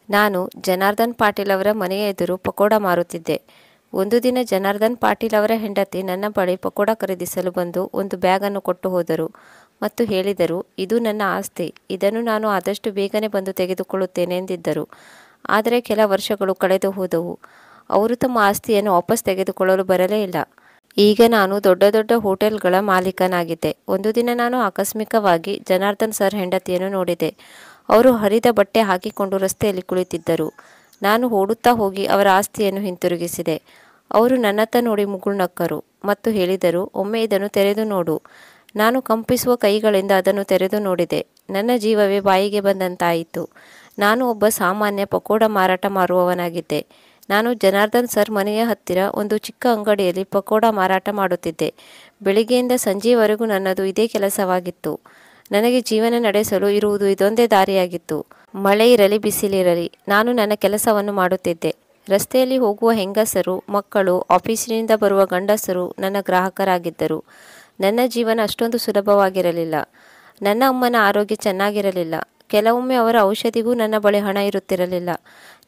ನಾನು ಜನಾರ್ದನ್ ಪಾಟೀಲ್ ಅವರ ಮನೆಯ ಎದುರು ಪಕೋಡ ಮಾರುತ್ತಿದ್ದೆ. ಒಂದು ದಿನ ಜನಾರ್ದನ್ ಪಾಟೀಲ್ ಅವರ ಹೆಂಡತಿ ನನ್ನ ಬಳಿ ಪಕೋಡ ಖರೀದಿಸಲು ಬಂದು ಒಂದು ಬ್ಯಾಗನ್ನು ಕೊಟ್ಟು ಹೋದರು ಮತ್ತು ಹೇಳಿದರು, ಇದು ನನ್ನ ಆಸ್ತಿ, ಇದನ್ನು ನಾನು ಆದಷ್ಟು ಬೇಗನೆ ಬಂದು ತೆಗೆದುಕೊಳ್ಳುತ್ತೇನೆ ಎಂದಿದ್ದರು. ಆದರೆ ಕೆಲ ವರ್ಷಗಳು ಕಳೆದು ಹೋದವು. ಅವರು ತಮ್ಮ ಆಸ್ತಿಯನ್ನು ವಾಪಸ್ ತೆಗೆದುಕೊಳ್ಳಲು ಬರಲೇ ಇಲ್ಲ. ಈಗ ನಾನು ದೊಡ್ಡ ದೊಡ್ಡ ಹೋಟೆಲ್ಗಳ ಮಾಲೀಕನಾಗಿದ್ದೆ. ಒಂದು ದಿನ ನಾನು ಆಕಸ್ಮಿಕವಾಗಿ ಜನಾರ್ದನ್ ಸರ್ ಹೆಂಡತಿಯನ್ನು ನೋಡಿದೆ. ಅವರು ಹರಿದ ಬಟ್ಟೆ ಹಾಕಿಕೊಂಡು ರಸ್ತೆಯಲ್ಲಿ ಕುಳಿತಿದ್ದರು. ನಾನು ಓಡುತ್ತಾ ಹೋಗಿ ಅವರ ಆಸ್ತಿಯನ್ನು ಹಿಂತಿರುಗಿಸಿದೆ. ಅವರು ನನ್ನತ್ತ ನೋಡಿ ಮುಗುಳ್ನಕ್ಕರು ಮತ್ತು ಹೇಳಿದರು, ಒಮ್ಮೆ ಇದನ್ನು ತೆರೆದು ನೋಡು. ನಾನು ಕಂಪಿಸುವ ಕೈಗಳಿಂದ ಅದನ್ನು ತೆರೆದು ನೋಡಿದೆ. ನನ್ನ ಜೀವವೇ ಬಾಯಿಗೆ ಬಂದಂತಾಯಿತು. ನಾನು ಒಬ್ಬ ಸಾಮಾನ್ಯ ಪಕೋಡ ಮಾರಾಟ ಮಾರುವವನಾಗಿದ್ದೆ. ನಾನು ಜನಾರ್ದನ್ ಸರ್ ಮನೆಯ ಹತ್ತಿರ ಒಂದು ಚಿಕ್ಕ ಅಂಗಡಿಯಲ್ಲಿ ಪಕೋಡ ಮಾರಾಟ ಮಾಡುತ್ತಿದ್ದೆ. ಬೆಳಿಗ್ಗೆಯಿಂದ ಸಂಜೆಯವರೆಗೂ ನನ್ನದು ಇದೇ ಕೆಲಸವಾಗಿತ್ತು. ನನಗೆ ಜೀವನ ನಡೆಸಲು ಇರುವುದು ಇದೊಂದೇ ದಾರಿಯಾಗಿತ್ತು. ಮಳೆ ಇರಲಿ ಬಿಸಿಲಿರಲಿ ನಾನು ನನ್ನ ಕೆಲಸವನ್ನು ಮಾಡುತ್ತಿದ್ದೆ. ರಸ್ತೆಯಲ್ಲಿ ಹೋಗುವ ಹೆಂಗಸರು, ಮಕ್ಕಳು, ಆಫೀಸಿನಿಂದ ಬರುವ ಗಂಡಸರು ನನ್ನ ಗ್ರಾಹಕರಾಗಿದ್ದರು. ನನ್ನ ಜೀವನ ಅಷ್ಟೊಂದು ಸುಲಭವಾಗಿರಲಿಲ್ಲ. ನನ್ನ ಅಮ್ಮನ ಆರೋಗ್ಯ ಚೆನ್ನಾಗಿರಲಿಲ್ಲ. ಕೆಲವೊಮ್ಮೆ ಅವರ ಔಷಧಿಗೂ ನನ್ನ ಬಳಿ ಹಣ ಇರುತ್ತಿರಲಿಲ್ಲ.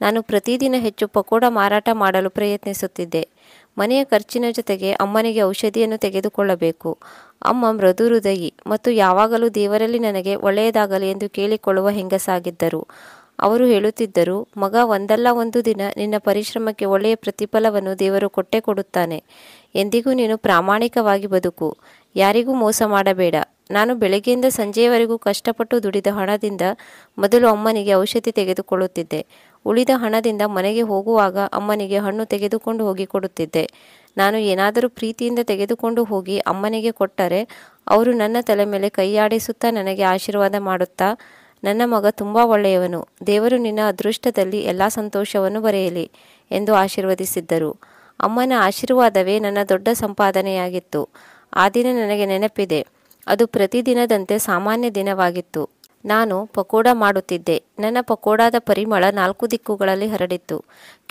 ನಾನು ಪ್ರತಿದಿನ ಹೆಚ್ಚು ಪಕೋಡ ಮಾರಾಟ ಮಾಡಲು ಪ್ರಯತ್ನಿಸುತ್ತಿದ್ದೆ. ಮನೆಯ ಖರ್ಚಿನ ಜೊತೆಗೆ ಅಮ್ಮನಿಗೆ ಔಷಧಿಯನ್ನು ತೆಗೆದುಕೊಳ್ಳಬೇಕು. ಅಮ್ಮ ಮೃದು ಹೃದಯಿ ಮತ್ತು ಯಾವಾಗಲೂ ದೇವರಲ್ಲಿ ನನಗೆ ಒಳ್ಳೆಯದಾಗಲಿ ಎಂದು ಕೇಳಿಕೊಳ್ಳುವ ಹೆಂಗಸಾಗಿದ್ದರು. ಅವರು ಹೇಳುತ್ತಿದ್ದರು, ಮಗ, ಒಂದಲ್ಲ ಒಂದು ದಿನ ನಿನ್ನ ಪರಿಶ್ರಮಕ್ಕೆ ಒಳ್ಳೆಯ ಪ್ರತಿಫಲವನ್ನು ದೇವರು ಕೊಟ್ಟೇ ಕೊಡುತ್ತಾನೆ. ಎಂದಿಗೂ ನೀನು ಪ್ರಾಮಾಣಿಕವಾಗಿ ಬದುಕು. ಯಾರಿಗೂ ಮೋಸ ಮಾಡಬೇಡ. ನಾನು ಬೆಳಗ್ಗೆಯಿಂದ ಸಂಜೆಯವರೆಗೂ ಕಷ್ಟಪಟ್ಟು ದುಡಿದ ಹಣದಿಂದ ಮೊದಲು ಅಮ್ಮನಿಗೆ ಔಷಧಿ ತೆಗೆದುಕೊಳ್ಳುತ್ತಿದ್ದೆ. ಉಳಿದ ಹಣದಿಂದ ಮನೆಗೆ ಹೋಗುವಾಗ ಅಮ್ಮನಿಗೆ ಹಣ್ಣು ತೆಗೆದುಕೊಂಡು ಹೋಗಿ ಕೊಡುತ್ತಿದ್ದೆ. ನಾನು ಏನಾದರೂ ಪ್ರೀತಿಯಿಂದ ತೆಗೆದುಕೊಂಡು ಹೋಗಿ ಅಮ್ಮನಿಗೆ ಕೊಟ್ಟರೆ ಅವರು ನನ್ನ ತಲೆ ಮೇಲೆ ಕೈಯಾಡಿಸುತ್ತಾ ನನಗೆ ಆಶೀರ್ವಾದ ಮಾಡುತ್ತಾ, ನನ್ನ ಮಗ ತುಂಬ ಒಳ್ಳೆಯವನು, ದೇವರು ನಿನ್ನ ಅದೃಷ್ಟದಲ್ಲಿ ಎಲ್ಲ ಸಂತೋಷವನ್ನು ಬರೆಯಲಿ ಎಂದು ಆಶೀರ್ವದಿಸಿದ್ದರು. ಅಮ್ಮನ ಆಶೀರ್ವಾದವೇ ನನ್ನ ದೊಡ್ಡ ಸಂಪಾದನೆಯಾಗಿತ್ತು. ಆ ದಿನ ನನಗೆ ನೆನಪಿದೆ. ಅದು ಪ್ರತಿದಿನದಂತೆ ಸಾಮಾನ್ಯ ದಿನವಾಗಿತ್ತು. ನಾನು ಪಕೋಡ ಮಾಡುತ್ತಿದ್ದೆ. ನನ್ನ ಪಕೋಡಾದ ಪರಿಮಳ 4 ದಿಕ್ಕುಗಳಲ್ಲಿ ಹರಡಿತ್ತು.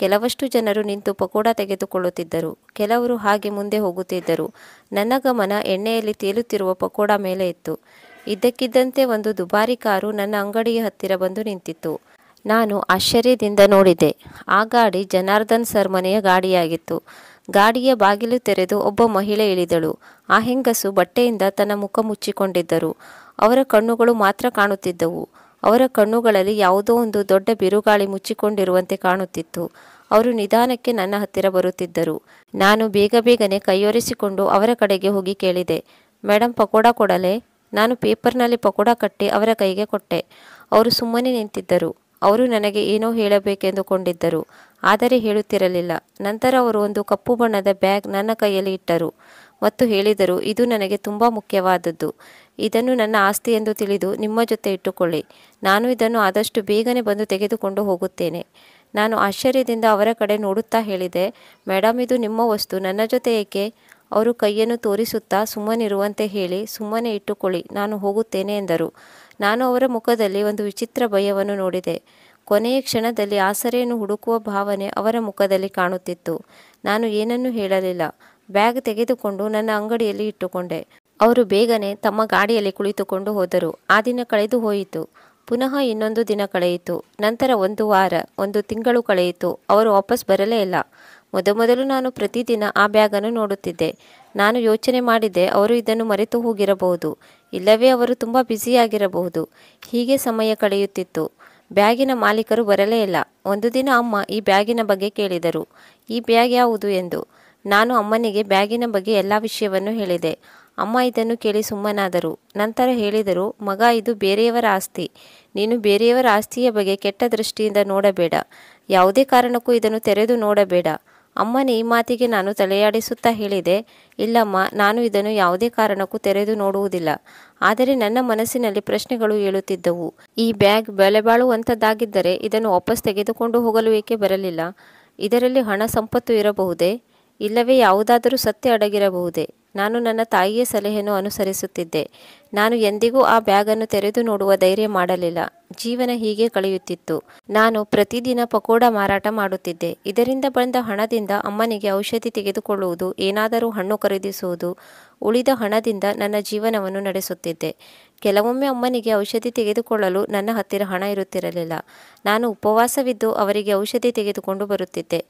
ಕೆಲವಷ್ಟು ಜನರು ನಿಂತು ಪಕೋಡ ತೆಗೆದುಕೊಳ್ಳುತ್ತಿದ್ದರು. ಕೆಲವರು ಹಾಗೆ ಮುಂದೆ ಹೋಗುತ್ತಿದ್ದರು. ನನ್ನ ಗಮನ ಎಣ್ಣೆಯಲ್ಲಿ ತೇಲುತ್ತಿರುವ ಪಕೋಡ ಮೇಲೆ ಇತ್ತು. ಇದ್ದಕ್ಕಿದ್ದಂತೆ ಒಂದು ದುಬಾರಿ ಕಾರು ನನ್ನ ಅಂಗಡಿಯ ಹತ್ತಿರ ಬಂದು ನಿಂತಿತ್ತು. ನಾನು ಆಶ್ಚರ್ಯದಿಂದ ನೋಡಿದೆ. ಆ ಗಾಡಿ ಜನಾರ್ದನ್ ಸರ್ ಮನೆಯ ಗಾಡಿಯಾಗಿತ್ತು. ಗಾಡಿಯ ಬಾಗಿಲು ತೆರೆದು ಒಬ್ಬ ಮಹಿಳೆ ಇಳಿದಳು. ಆ ಹೆಂಗಸು ಬಟ್ಟೆಯಿಂದ ತನ್ನ ಮುಖ ಮುಚ್ಚಿಕೊಂಡಿದ್ದರು. ಅವರ ಕಣ್ಣುಗಳು ಮಾತ್ರ ಕಾಣುತ್ತಿದ್ದವು. ಅವರ ಕಣ್ಣುಗಳಲ್ಲಿ ಯಾವುದೋ ಒಂದು ದೊಡ್ಡ ಬಿರುಗಾಳಿ ಮುಚ್ಚಿಕೊಂಡಿರುವಂತೆ ಕಾಣುತ್ತಿತ್ತು. ಅವರು ನಿಧಾನಕ್ಕೆ ನನ್ನ ಹತ್ತಿರ ಬರುತ್ತಿದ್ದರು. ನಾನು ಬೇಗನೆ ಕೈಯೊರೆಸಿಕೊಂಡು ಅವರ ಕಡೆಗೆ ಹೋಗಿ ಕೇಳಿದೆ, ಮೇಡಮ್, ಪಕೋಡ ಕೊಡಲೇ? ನಾನು ಪೇಪರ್ನಲ್ಲಿ ಪಕೋಡ ಕಟ್ಟಿ ಅವರ ಕೈಗೆ ಕೊಟ್ಟೆ. ಅವರು ಸುಮ್ಮನೆ ನಿಂತಿದ್ದರು. ಅವರು ನನಗೆ ಏನೋ ಹೇಳಬೇಕೆಂದುಕೊಂಡಿದ್ದರು, ಆದರೆ ಹೇಳುತ್ತಿರಲಿಲ್ಲ. ನಂತರ ಅವರು ಒಂದು ಕಪ್ಪು ಬಣ್ಣದ ಬ್ಯಾಗ್ ನನ್ನ ಕೈಯಲ್ಲಿ ಇಟ್ಟರು ಮತ್ತು ಹೇಳಿದರು, ಇದು ನನಗೆ ತುಂಬ ಮುಖ್ಯವಾದದ್ದು. ಇದನ್ನು ನನ್ನ ಆಸ್ತಿ ಎಂದು ತಿಳಿದು ನಿಮ್ಮ ಜೊತೆ ಇಟ್ಟುಕೊಳ್ಳಿ. ನಾನು ಇದನ್ನು ಆದಷ್ಟು ಬೇಗನೆ ಬಂದು ತೆಗೆದುಕೊಂಡು ಹೋಗುತ್ತೇನೆ. ನಾನು ಆಶ್ಚರ್ಯದಿಂದ ಅವರ ಕಡೆ ನೋಡುತ್ತಾ ಹೇಳಿದೆ, ಮೇಡಮ್, ಇದು ನಿಮ್ಮ ವಸ್ತು, ನನ್ನ ಜೊತೆ ಏಕೆ? ಅವರು ಕೈಯನ್ನು ತೋರಿಸುತ್ತಾ ಸುಮ್ಮನಿರುವಂತೆ ಹೇಳಿ, ಸುಮ್ಮನೆ ಇಟ್ಟುಕೊಳ್ಳಿ, ನಾನು ಹೋಗುತ್ತೇನೆ ಎಂದರು. ನಾನು ಅವರ ಮುಖದಲ್ಲಿ ಒಂದು ವಿಚಿತ್ರ ಭಯವನ್ನು ನೋಡಿದೆ. ಕೊನೆಯ ಕ್ಷಣದಲ್ಲಿ ಆಸರೆಯನ್ನು ಹುಡುಕುವ ಭಾವನೆ ಅವರ ಮುಖದಲ್ಲಿ ಕಾಣುತ್ತಿತ್ತು. ನಾನು ಏನನ್ನೂ ಹೇಳಲಿಲ್ಲ. ಬ್ಯಾಗ್ ತೆಗೆದುಕೊಂಡು ನನ್ನ ಅಂಗಡಿಯಲ್ಲಿ ಇಟ್ಟುಕೊಂಡೆ. ಅವರು ಬೇಗನೆ ತಮ್ಮ ಗಾಡಿಯಲ್ಲಿ ಕುಳಿತುಕೊಂಡು ಹೋದರು. ಆ ದಿನ ಕಳೆದು ಹೋಯಿತು. ಪುನಃ ಇನ್ನೊಂದು ದಿನ ಕಳೆಯಿತು. ನಂತರ 1 ವಾರ, 1 ತಿಂಗಳು ಕಳೆಯಿತು. ಅವರು ವಾಪಸ್ ಬರಲೇ ಇಲ್ಲ. ಮೊದಮೊದಲು ನಾನು ಪ್ರತಿದಿನ ಆ ಬ್ಯಾಗನ್ನು ನೋಡುತ್ತಿದ್ದೆ. ನಾನು ಯೋಚನೆ ಮಾಡಿದ್ದೆ, ಅವರು ಇದನ್ನು ಮರೆತು ಹೋಗಿರಬಹುದು, ಇಲ್ಲವೇ ಅವರು ತುಂಬ ಬ್ಯುಸಿಯಾಗಿರಬಹುದು. ಹೀಗೆ ಸಮಯ ಕಳೆಯುತ್ತಿತ್ತು. ಬ್ಯಾಗಿನ ಮಾಲೀಕರು ಬರಲೇ ಇಲ್ಲ. ಒಂದು ದಿನ ಅಮ್ಮ ಈ ಬ್ಯಾಗಿನ ಬಗ್ಗೆ ಕೇಳಿದರು. ಈ ಬ್ಯಾಗ್ ಯಾವುದು ಎಂದು. ನಾನು ಅಮ್ಮನಿಗೆ ಬ್ಯಾಗಿನ ಬಗ್ಗೆ ಎಲ್ಲ ವಿಷಯವನ್ನು ಹೇಳಿದೆ. ಅಮ್ಮ ಇದನ್ನು ಕೇಳಿ ಸುಮ್ಮನಾದರು. ನಂತರ ಹೇಳಿದರು, ಮಗ, ಇದು ಬೇರೆಯವರ ಆಸ್ತಿ. ನೀನು ಬೇರೆಯವರ ಆಸ್ತಿಯ ಬಗ್ಗೆ ಕೆಟ್ಟ ದೃಷ್ಟಿಯಿಂದ ನೋಡಬೇಡ. ಯಾವುದೇ ಕಾರಣಕ್ಕೂ ಇದನ್ನು ತೆರೆದು ನೋಡಬೇಡ. ಅಮ್ಮನ ಈ ಮಾತಿಗೆ ನಾನು ತಲೆಯಾಡಿಸುತ್ತಾ ಹೇಳಿದೆ, ಇಲ್ಲಮ್ಮ, ನಾನು ಇದನ್ನು ಯಾವುದೇ ಕಾರಣಕ್ಕೂ ತೆರೆದು ನೋಡುವುದಿಲ್ಲ. ಆದರೆ ನನ್ನ ಮನಸ್ಸಿನಲ್ಲಿ ಪ್ರಶ್ನೆಗಳು ಏಳುತ್ತಿದ್ದವು. ಈ ಬ್ಯಾಗ್ ಬೆಲೆ ಬಾಳುವಂಥದ್ದಾಗಿದ್ದರೆ ಇದನ್ನು ವಾಪಸ್ ತೆಗೆದುಕೊಂಡು ಹೋಗಲು ಏಕೆ ಬರಲಿಲ್ಲ? ಇದರಲ್ಲಿ ಹಣ ಸಂಪತ್ತು ಇರಬಹುದೇ? ಇಲ್ಲವೇ ಯಾವುದಾದರೂ ಸತ್ಯ ಅಡಗಿರಬಹುದೇ? ನಾನು ನನ್ನ ತಾಯಿಯ ಸಲಹೆಯನ್ನು ಅನುಸರಿಸುತ್ತಿದ್ದೆ. ನಾನು ಎಂದಿಗೂ ಆ ಬ್ಯಾಗನ್ನು ತೆರೆದು ನೋಡುವ ಧೈರ್ಯ ಮಾಡಲಿಲ್ಲ. ಜೀವನ ಹೀಗೆ ಕಳೆಯುತ್ತಿತ್ತು. ನಾನು ಪ್ರತಿದಿನ ಪಕೋಡ ಮಾರಾಟ ಮಾಡುತ್ತಿದ್ದೆ. ಇದರಿಂದ ಬಂದ ಹಣದಿಂದ ಅಮ್ಮನಿಗೆ ಔಷಧಿ ತೆಗೆದುಕೊಳ್ಳುವುದು, ಏನಾದರೂ ಹಣ್ಣು ಖರೀದಿಸುವುದು, ಉಳಿದ ಹಣದಿಂದ ನನ್ನ ಜೀವನವನ್ನು ನಡೆಸುತ್ತಿದ್ದೆ. ಕೆಲವೊಮ್ಮೆ ಅಮ್ಮನಿಗೆ ಔಷಧಿ ತೆಗೆದುಕೊಳ್ಳಲು ನನ್ನ ಹತ್ತಿರ ಹಣ ಇರುತ್ತಿರಲಿಲ್ಲ. ನಾನು ಉಪವಾಸವಿದ್ದು ಅವರಿಗೆ ಔಷಧಿ ತೆಗೆದುಕೊಂಡು ಬರುತ್ತಿದ್ದೆ.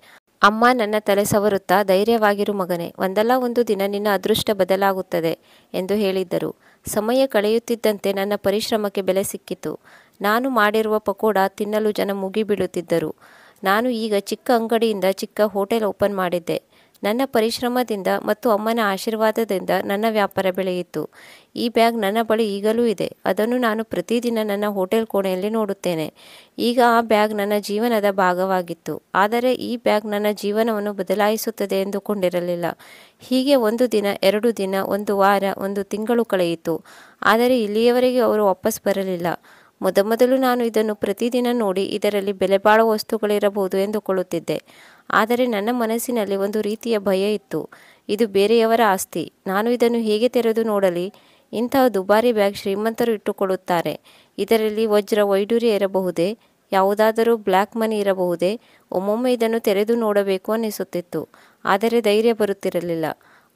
ಅಮ್ಮ ನನ್ನ ತಲೆ ಸವರುತ್ತಾ, ಧೈರ್ಯವಾಗಿರು ಮಗನೇ, ಒಂದಲ್ಲ ಒಂದು ದಿನ ನಿನ್ನ ಅದೃಷ್ಟ ಬದಲಾಗುತ್ತದೆ ಎಂದು ಹೇಳಿದ್ದರು. ಸಮಯ ಕಳೆಯುತ್ತಿದ್ದಂತೆ ನನ್ನ ಪರಿಶ್ರಮಕ್ಕೆ ಬೆಲೆ ಸಿಕ್ಕಿತು. ನಾನು ಮಾಡಿರುವ ಪಕೋಡ ತಿನ್ನಲು ಜನ ಮುಗಿಬೀಳುತ್ತಿದ್ದರು. ನಾನು ಈಗ ಚಿಕ್ಕ ಅಂಗಡಿಯಿಂದ ಚಿಕ್ಕ ಹೋಟೆಲ್ ಓಪನ್ ಮಾಡಿದ್ದೆ. ನನ್ನ ಪರಿಶ್ರಮದಿಂದ ಮತ್ತು ಅಮ್ಮನ ಆಶೀರ್ವಾದದಿಂದ ನನ್ನ ವ್ಯಾಪಾರ ಬೆಳೆಯಿತು. ಈ ಬ್ಯಾಗ್ ನನ್ನ ಬಳಿ ಈಗಲೂ ಇದೆ. ಅದನ್ನು ನಾನು ಪ್ರತಿದಿನ ನನ್ನ ಹೋಟೆಲ್ ಕೋಣೆಯಲ್ಲಿ ನೋಡುತ್ತೇನೆ. ಈಗ ಆ ಬ್ಯಾಗ್ ನನ್ನ ಜೀವನದ ಭಾಗವಾಗಿತ್ತು. ಆದರೆ ಈ ಬ್ಯಾಗ್ ನನ್ನ ಜೀವನವನ್ನು ಬದಲಾಯಿಸುತ್ತದೆ ಎಂದುಕೊಂಡಿರಲಿಲ್ಲ. ಹೀಗೆ 1 ದಿನ, 2 ದಿನ, 1 ವಾರ, 1 ತಿಂಗಳು ಕಳೆಯಿತು. ಆದರೆ ಇಲ್ಲಿಯವರೆಗೆ ಅವರು ವಾಪಸ್ ಬರಲಿಲ್ಲ. ಮೊದಮೊದಲು ನಾನು ಇದನ್ನು ಪ್ರತಿದಿನ ನೋಡಿ ಇದರಲ್ಲಿ ಬೆಲೆಬಾಳುವ ವಸ್ತುಗಳಿರಬಹುದು ಎಂದುಕೊಳ್ಳುತ್ತಿದ್ದೆ. ಆದರೆ ನನ್ನ ಮನಸ್ಸಿನಲ್ಲಿ ಒಂದು ರೀತಿಯ ಭಯ ಇತ್ತು. ಇದು ಬೇರೆಯವರ ಆಸ್ತಿ. ನಾನು ಇದನ್ನು ಹೇಗೆ ತೆರೆದು ನೋಡಲಿ? ಇಂತಹ ದುಬಾರಿ ಬ್ಯಾಗ್ ಶ್ರೀಮಂತರು ಇಟ್ಟುಕೊಳ್ಳುತ್ತಾರೆ. ಇದರಲ್ಲಿ ವಜ್ರ ವೈಡೂರ್ಯ ಇರಬಹುದೇ? ಯಾವುದಾದರೂ ಬ್ಲ್ಯಾಕ್ ಮನಿ ಇರಬಹುದೇ? ಒಮ್ಮೊಮ್ಮೆ ಇದನ್ನು ತೆರೆದು ನೋಡಬೇಕು ಅನ್ನಿಸುತ್ತಿತ್ತು. ಆದರೆ ಧೈರ್ಯ ಬರುತ್ತಿರಲಿಲ್ಲ.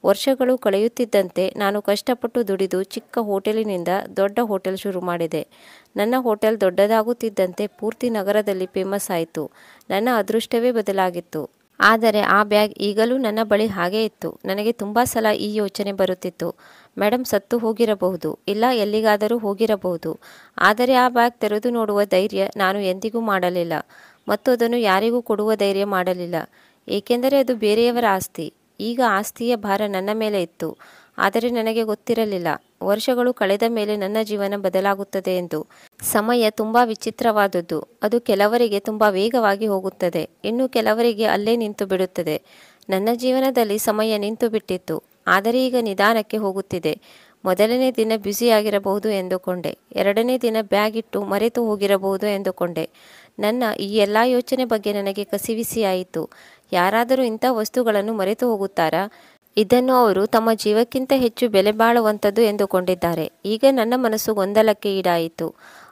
ವರ್ಷಗಳು ಕಳೆಯುತ್ತಿದ್ದಂತೆ ನಾನು ಕಷ್ಟಪಟ್ಟು ದುಡಿದು ಚಿಕ್ಕ ಹೋಟೆಲಿನಿಂದ ದೊಡ್ಡ ಹೋಟೆಲ್ ಶುರು ಮಾಡಿದೆ. ನನ್ನ ಹೋಟೆಲ್ ದೊಡ್ಡದಾಗುತ್ತಿದ್ದಂತೆ ಪೂರ್ತಿ ನಗರದಲ್ಲಿ ಫೇಮಸ್ ಆಯಿತು. ನನ್ನ ಅದೃಷ್ಟವೇ ಬದಲಾಗಿತ್ತು. ಆದರೆ ಆ ಬ್ಯಾಗ್ ಈಗಲೂ ನನ್ನ ಬಳಿ ಹಾಗೇ ಇತ್ತು. ನನಗೆ ತುಂಬ ಸಲ ಈ ಯೋಚನೆ ಬರುತ್ತಿತ್ತು. ಮೇಡಮ್ ಸತ್ತು ಹೋಗಿರಬಹುದು, ಇಲ್ಲ ಎಲ್ಲಿಗಾದರೂ ಹೋಗಿರಬಹುದು. ಆದರೆ ಆ ಬ್ಯಾಗ್ ತೆರೆದು ನೋಡುವ ಧೈರ್ಯ ನಾನು ಎಂದಿಗೂ ಮಾಡಲಿಲ್ಲ ಮತ್ತು ಅದನ್ನು ಯಾರಿಗೂ ಕೊಡುವ ಧೈರ್ಯ ಮಾಡಲಿಲ್ಲ. ಏಕೆಂದರೆ ಅದು ಬೇರೆಯವರ ಆಸ್ತಿ. ಈಗ ಆಸ್ತಿಯ ಭಾರ ನನ್ನ ಮೇಲೆ ಇತ್ತು. ಆದರೆ ನನಗೆ ಗೊತ್ತಿರಲಿಲ್ಲ ವರ್ಷಗಳು ಕಳೆದ ಮೇಲೆ ನನ್ನ ಜೀವನ ಬದಲಾಗುತ್ತದೆ ಎಂದು. ಸಮಯ ತುಂಬ ವಿಚಿತ್ರವಾದದ್ದು. ಅದು ಕೆಲವರಿಗೆ ತುಂಬ ವೇಗವಾಗಿ ಹೋಗುತ್ತದೆ, ಇನ್ನು ಕೆಲವರಿಗೆ ಅಲ್ಲೇ ನಿಂತು ಬಿಡುತ್ತದೆ. ನನ್ನ ಜೀವನದಲ್ಲಿ ಸಮಯ ನಿಂತು ಬಿಟ್ಟಿತ್ತು. ಆದರೆ ಈಗ ನಿಧಾನಕ್ಕೆ ಹೋಗುತ್ತಿದೆ. ಮೊದಲನೇ ದಿನ ಬ್ಯುಸಿಯಾಗಿರಬಹುದು ಎಂದುಕೊಂಡೆ. 2ನೇ ದಿನ ಬ್ಯಾಗ್ ಇಟ್ಟು ಮರೆತು ಹೋಗಿರಬಹುದು ಎಂದುಕೊಂಡೆ. ನನ್ನ ಈ ಎಲ್ಲ ಯೋಚನೆ ಬಗ್ಗೆ ನನಗೆ ಕಸಿವಿಸಿಯಾಯಿತು. ಯಾರಾದರೂ ಇಂಥ ವಸ್ತುಗಳನ್ನು ಮರೆತು ಹೋಗುತ್ತಾರಾ? ಇದನ್ನು ಅವರು ತಮ್ಮ ಜೀವಕ್ಕಿಂತ ಹೆಚ್ಚು ಬೆಲೆ ಬಾಳುವಂಥದ್ದು ಎಂದುಕೊಂಡಿದ್ದಾರೆ. ಈಗ ನನ್ನ ಮನಸ್ಸು ಗೊಂದಲಕ್ಕೆ ಈಡಾಯಿತು.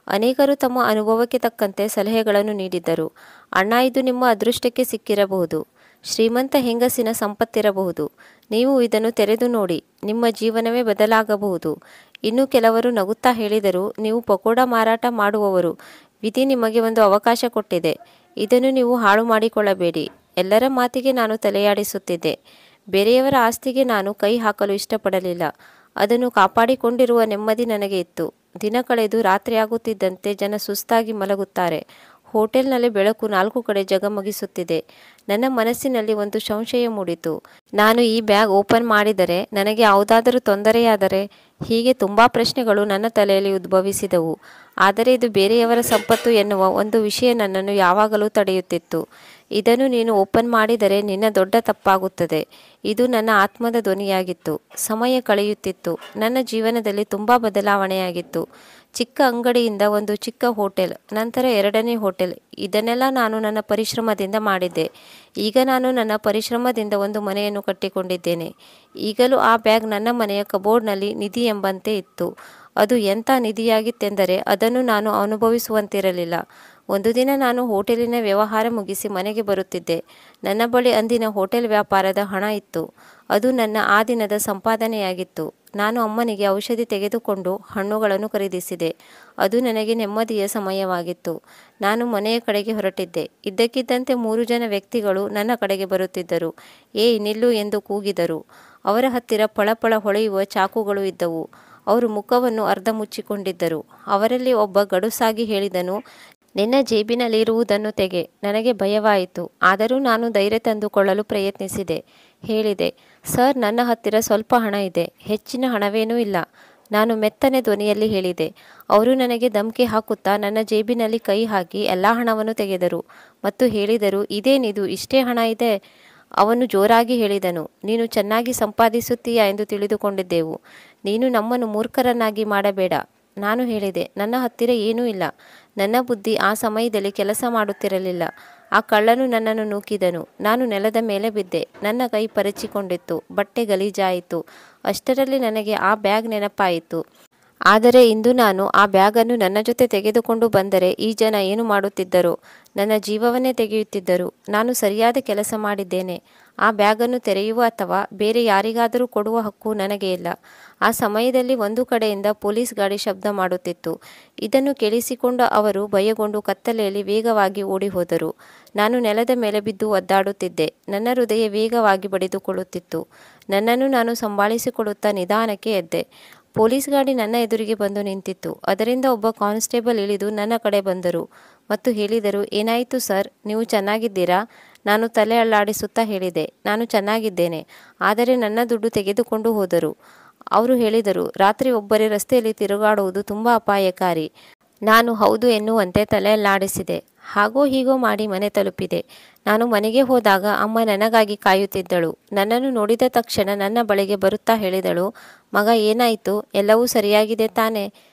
ಅನೇಕರು ತಮ್ಮ ಅನುಭವಕ್ಕೆ ತಕ್ಕಂತೆ ಸಲಹೆಗಳನ್ನು ನೀಡಿದ್ದರು. ಅಣ್ಣ, ಇದು ನಿಮ್ಮ ಅದೃಷ್ಟಕ್ಕೆ ಸಿಕ್ಕಿರಬಹುದು. ಶ್ರೀಮಂತ ಹೆಂಗಸಿನ ಸಂಪತ್ತಿರಬಹುದು. ನೀವು ಇದನ್ನು ತೆರೆದು ನೋಡಿ, ನಿಮ್ಮ ಜೀವನವೇ ಬದಲಾಗಬಹುದು. ಇನ್ನು ಕೆಲವರು ನಗುತ್ತಾ ಹೇಳಿದರು, ನೀವು ಪಕೋಡ ಮಾರಾಟ ಮಾಡುವವರು, ವಿಧಿ ನಿಮಗೆ ಒಂದು ಅವಕಾಶ ಕೊಟ್ಟಿದೆ. ಇದನ್ನು ನೀವು ಹಾಳು ಮಾಡಿಕೊಳ್ಳಬೇಡಿ. ಎಲ್ಲರ ಮಾತಿಗೆ ನಾನು ತಲೆಯಾಡಿಸುತ್ತಿದ್ದೆ. ಬೇರೆಯವರ ಆಸ್ತಿಗೆ ನಾನು ಕೈ ಹಾಕಲು ಇಷ್ಟಪಡಲಿಲ್ಲ. ಅದನ್ನು ಕಾಪಾಡಿಕೊಂಡಿರುವ ನೆಮ್ಮದಿ ನನಗೆ ಇತ್ತು. ದಿನ ಕಳೆದು ರಾತ್ರಿಯಾಗುತ್ತಿದ್ದಂತೆ ಜನ ಸುಸ್ತಾಗಿ ಮಲಗುತ್ತಾರೆ. ಹೋಟೆಲ್ನಲ್ಲಿ ಬೆಳಕು 4 ಕಡೆ ಜಗಮಗಿಸುತ್ತಿದೆ. ನನ್ನ ಮನಸ್ಸಿನಲ್ಲಿ ಒಂದು ಸಂಶಯ ಮೂಡಿತು. ನಾನು ಈ ಬ್ಯಾಗ್ ಓಪನ್ ಮಾಡಿದರೆ ನನಗೆ ಯಾವುದಾದರೂ ತೊಂದರೆಯಾದರೆ? ಹೀಗೆ ತುಂಬ ಪ್ರಶ್ನೆಗಳು ನನ್ನ ತಲೆಯಲ್ಲಿ ಉದ್ಭವಿಸಿದವು. ಆದರೆ ಇದು ಬೇರೆಯವರ ಸಂಪತ್ತು ಎನ್ನುವ ಒಂದು ವಿಷಯ ನನ್ನನ್ನು ಯಾವಾಗಲೂ ತಡೆಯುತ್ತಿತ್ತು. ಇದನ್ನು ನೀನು ಓಪನ್ ಮಾಡಿದರೆ ನಿನ್ನ ದೊಡ್ಡ ತಪ್ಪಾಗುತ್ತದೆ. ಇದು ನನ್ನ ಆತ್ಮದ ಧ್ವನಿಯಾಗಿತ್ತು. ಸಮಯ ಕಳೆಯುತ್ತಿತ್ತು. ನನ್ನ ಜೀವನದಲ್ಲಿ ತುಂಬ ಬದಲಾವಣೆಯಾಗಿತ್ತು. ಚಿಕ್ಕ ಅಂಗಡಿಯಿಂದ ಒಂದು ಚಿಕ್ಕ ಹೋಟೆಲ್, ನಂತರ 2ನೇ ಹೋಟೆಲ್. ಇದನ್ನೆಲ್ಲ ನಾನು ನನ್ನ ಪರಿಶ್ರಮದಿಂದ ಮಾಡಿದ್ದೆ. ಈಗ ನಾನು ನನ್ನ ಪರಿಶ್ರಮದಿಂದ ಒಂದು ಮನೆಯನ್ನು ಕಟ್ಟಿಕೊಂಡಿದ್ದೇನೆ. ಈಗಲೂ ಆ ಬ್ಯಾಗ್ ನನ್ನ ಮನೆಯ ಕಬೋರ್ಡ್ನಲ್ಲಿ ನಿಧಿ ಎಂಬಂತೆ ಇತ್ತು. ಅದು ಎಂಥ ನಿಧಿಯಾಗಿತ್ತೆಂದರೆ ಅದನ್ನು ನಾನು ಅನುಭವಿಸುವಂತಿರಲಿಲ್ಲ. ಒಂದು ದಿನ ನಾನು ಹೋಟೆಲಿನ ವ್ಯವಹಾರ ಮುಗಿಸಿ ಮನೆಗೆ ಬರುತ್ತಿದ್ದೆ. ನನ್ನ ಬಳಿ ಅಂದಿನ ಹೋಟೆಲ್ ವ್ಯಾಪಾರದ ಹಣ ಇತ್ತು. ಅದು ನನ್ನ ಆ ದಿನದ ಸಂಪಾದನೆಯಾಗಿತ್ತು. ನಾನು ಅಮ್ಮನಿಗೆ ಔಷಧಿ ತೆಗೆದುಕೊಂಡು ಹಣ್ಣುಗಳನ್ನು ಖರೀದಿಸಿದೆ. ಅದು ನನಗೆ ನೆಮ್ಮದಿಯ ಸಮಯವಾಗಿತ್ತು. ನಾನು ಮನೆಯ ಕಡೆಗೆ ಹೊರಟಿದ್ದೆ. ಇದ್ದಕ್ಕಿದ್ದಂತೆ 3 ಜನ ವ್ಯಕ್ತಿಗಳು ನನ್ನ ಕಡೆಗೆ ಬರುತ್ತಿದ್ದರು. ಏಯ್ ನಿಲ್ಲು ಎಂದು ಕೂಗಿದರು. ಅವರ ಹತ್ತಿರ ಪಳಪಳ ಹೊಳೆಯುವ ಚಾಕುಗಳು ಇದ್ದವು. ಅವರು ಮುಖವನ್ನು ಅರ್ಧ ಮುಚ್ಚಿಕೊಂಡಿದ್ದರು. ಅವರಲ್ಲಿ ಒಬ್ಬ ಗಡುಸಾಗಿ ಹೇಳಿದನು, ನಿನ್ನ ಜೇಬಿನಲ್ಲಿರುವುದನ್ನು ತೆಗೆ. ನನಗೆ ಭಯವಾಯಿತು. ಆದರೂ ನಾನು ಧೈರ್ಯ ತಂದುಕೊಳ್ಳಲು ಪ್ರಯತ್ನಿಸಿದೆ. ಹೇಳಿದೆ, ಸರ್, ನನ್ನ ಹತ್ತಿರ ಸ್ವಲ್ಪ ಹಣ ಇದೆ, ಹೆಚ್ಚಿನ ಹಣವೇನೂ ಇಲ್ಲ. ನಾನು ಮೆತ್ತನೆ ಧ್ವನಿಯಲ್ಲಿ ಹೇಳಿದೆ. ಅವರು ನನಗೆ ಧಮಕಿ ಹಾಕುತ್ತಾ ನನ್ನ ಜೇಬಿನಲ್ಲಿ ಕೈ ಹಾಕಿ ಎಲ್ಲ ಹಣವನ್ನು ತೆಗೆದರು ಮತ್ತು ಹೇಳಿದರು, ಇದೇನಿದು, ಇಷ್ಟೇ ಹಣ ಇದೆ? ಅವನು ಜೋರಾಗಿ ಹೇಳಿದನು, ನೀನು ಚೆನ್ನಾಗಿ ಸಂಪಾದಿಸುತ್ತೀಯಾ ಎಂದು ತಿಳಿದುಕೊಂಡಿದ್ದೆವು. ನೀನು ನಮ್ಮನ್ನು ಮೂರ್ಖರನ್ನಾಗಿ ಮಾಡಬೇಡ. ನಾನು ಹೇಳಿದೆ, ನನ್ನ ಹತ್ತಿರ ಏನೂ ಇಲ್ಲ. ನನ್ನ ಬುದ್ಧಿ ಆ ಸಮಯದಲ್ಲಿ ಕೆಲಸ ಮಾಡುತ್ತಿರಲಿಲ್ಲ. ಆ ಕಳ್ಳನು ನನ್ನನ್ನು ನೂಕಿದನು. ನಾನು ನೆಲದ ಮೇಲೆ ಬಿದ್ದೆ. ನನ್ನ ಕೈ ಪರಚಿಕೊಂಡಿತ್ತು. ಬಟ್ಟೆ ಗಲೀಜಾಯಿತು. ಅಷ್ಟರಲ್ಲಿ ನನಗೆ ಆ ಬ್ಯಾಗ್ ನೆನಪಾಯಿತು. ಆದರೆ ಇಂದು ನಾನು ಆ ಬ್ಯಾಗನ್ನು ನನ್ನ ಜೊತೆ ತೆಗೆದುಕೊಂಡು ಬಂದರೆ ಈ ಜನ ಏನು ಮಾಡುತ್ತಿದ್ದರು? ನನ್ನ ಜೀವವನ್ನೇ ತೆಗೆಯುತ್ತಿದ್ದರು. ನಾನು ಸರಿಯಾದ ಕೆಲಸ ಮಾಡಿದ್ದೇನೆ. ಆ ಬ್ಯಾಗನ್ನು ತೆರೆಯುವ ಅಥವಾ ಬೇರೆ ಯಾರಿಗಾದರೂ ಕೊಡುವ ಹಕ್ಕು ನನಗೆ ಇಲ್ಲ. ಆ ಸಮಯದಲ್ಲಿ ಒಂದು ಕಡೆಯಿಂದ ಪೊಲೀಸ್ ಗಾಡಿ ಶಬ್ದ ಮಾಡುತ್ತಿತ್ತು. ಇದನ್ನು ಕೇಳಿಸಿಕೊಂಡ ಅವರು ಭಯಗೊಂಡು ಕತ್ತಲೆಯಲ್ಲಿ ವೇಗವಾಗಿ ಓಡಿಹೋದರು. ನಾನು ನೆಲದ ಮೇಲೆ ಬಿದ್ದು ಒದ್ದಾಡುತ್ತಿದ್ದೆ. ನನ್ನ ಹೃದಯ ವೇಗವಾಗಿ ಬಡಿದುಕೊಳ್ಳುತ್ತಿತ್ತು. ನನ್ನನ್ನು ನಾನು ಸಂಭಾಳಿಸಿಕೊಳ್ಳುತ್ತಾ ನಿಧಾನಕ್ಕೆ ಎದ್ದೆ. ಪೊಲೀಸ್ ಗಾಡಿ ನನ್ನ ಎದುರಿಗೆ ಬಂದು ನಿಂತಿತ್ತು. ಅದರಿಂದ ಒಬ್ಬ ಕಾನ್ಸ್ಟೇಬಲ್ ಇಳಿದು ನನ್ನ ಕಡೆ ಬಂದರು ಮತ್ತು ಹೇಳಿದರು, ಏನಾಯಿತು ಸರ್, ನೀವು ಚೆನ್ನಾಗಿದ್ದೀರಾ? ನಾನು ತಲೆ ಅಲ್ಲಾಡಿಸುತ್ತಾ ಹೇಳಿದೆ, ನಾನು ಚೆನ್ನಾಗಿದ್ದೇನೆ, ಆದರೆ ನನ್ನ ದುಡ್ಡು ತೆಗೆದುಕೊಂಡು ಹೋದರು. ಅವರು ಹೇಳಿದರು, ರಾತ್ರಿ ಒಬ್ಬರೇ ರಸ್ತೆಯಲ್ಲಿ ತಿರುಗಾಡುವುದು ತುಂಬ ಅಪಾಯಕಾರಿ. ನಾನು ಹೌದು ಎನ್ನುವಂತೆ ತಲೆಯಲ್ಲಾಡಿಸಿದೆ. ಹಾಗೋ ಹೀಗೋ ಮಾಡಿ ಮನೆ ತಲುಪಿದೆ. ನಾನು ಮನೆಗೆ ಹೋದಾಗ ಅಮ್ಮ ನನಗಾಗಿ ಕಾಯುತ್ತಿದ್ದಳು. ನನ್ನನ್ನು ನೋಡಿದ ತಕ್ಷಣ ನನ್ನ ಬಳಿಗೆ ಬರುತ್ತಾ ಹೇಳಿದಳು, ಮಗ ಏನಾಯಿತು, ಎಲ್ಲವೂ ಸರಿಯಾಗಿದೆ ತಾನೇ?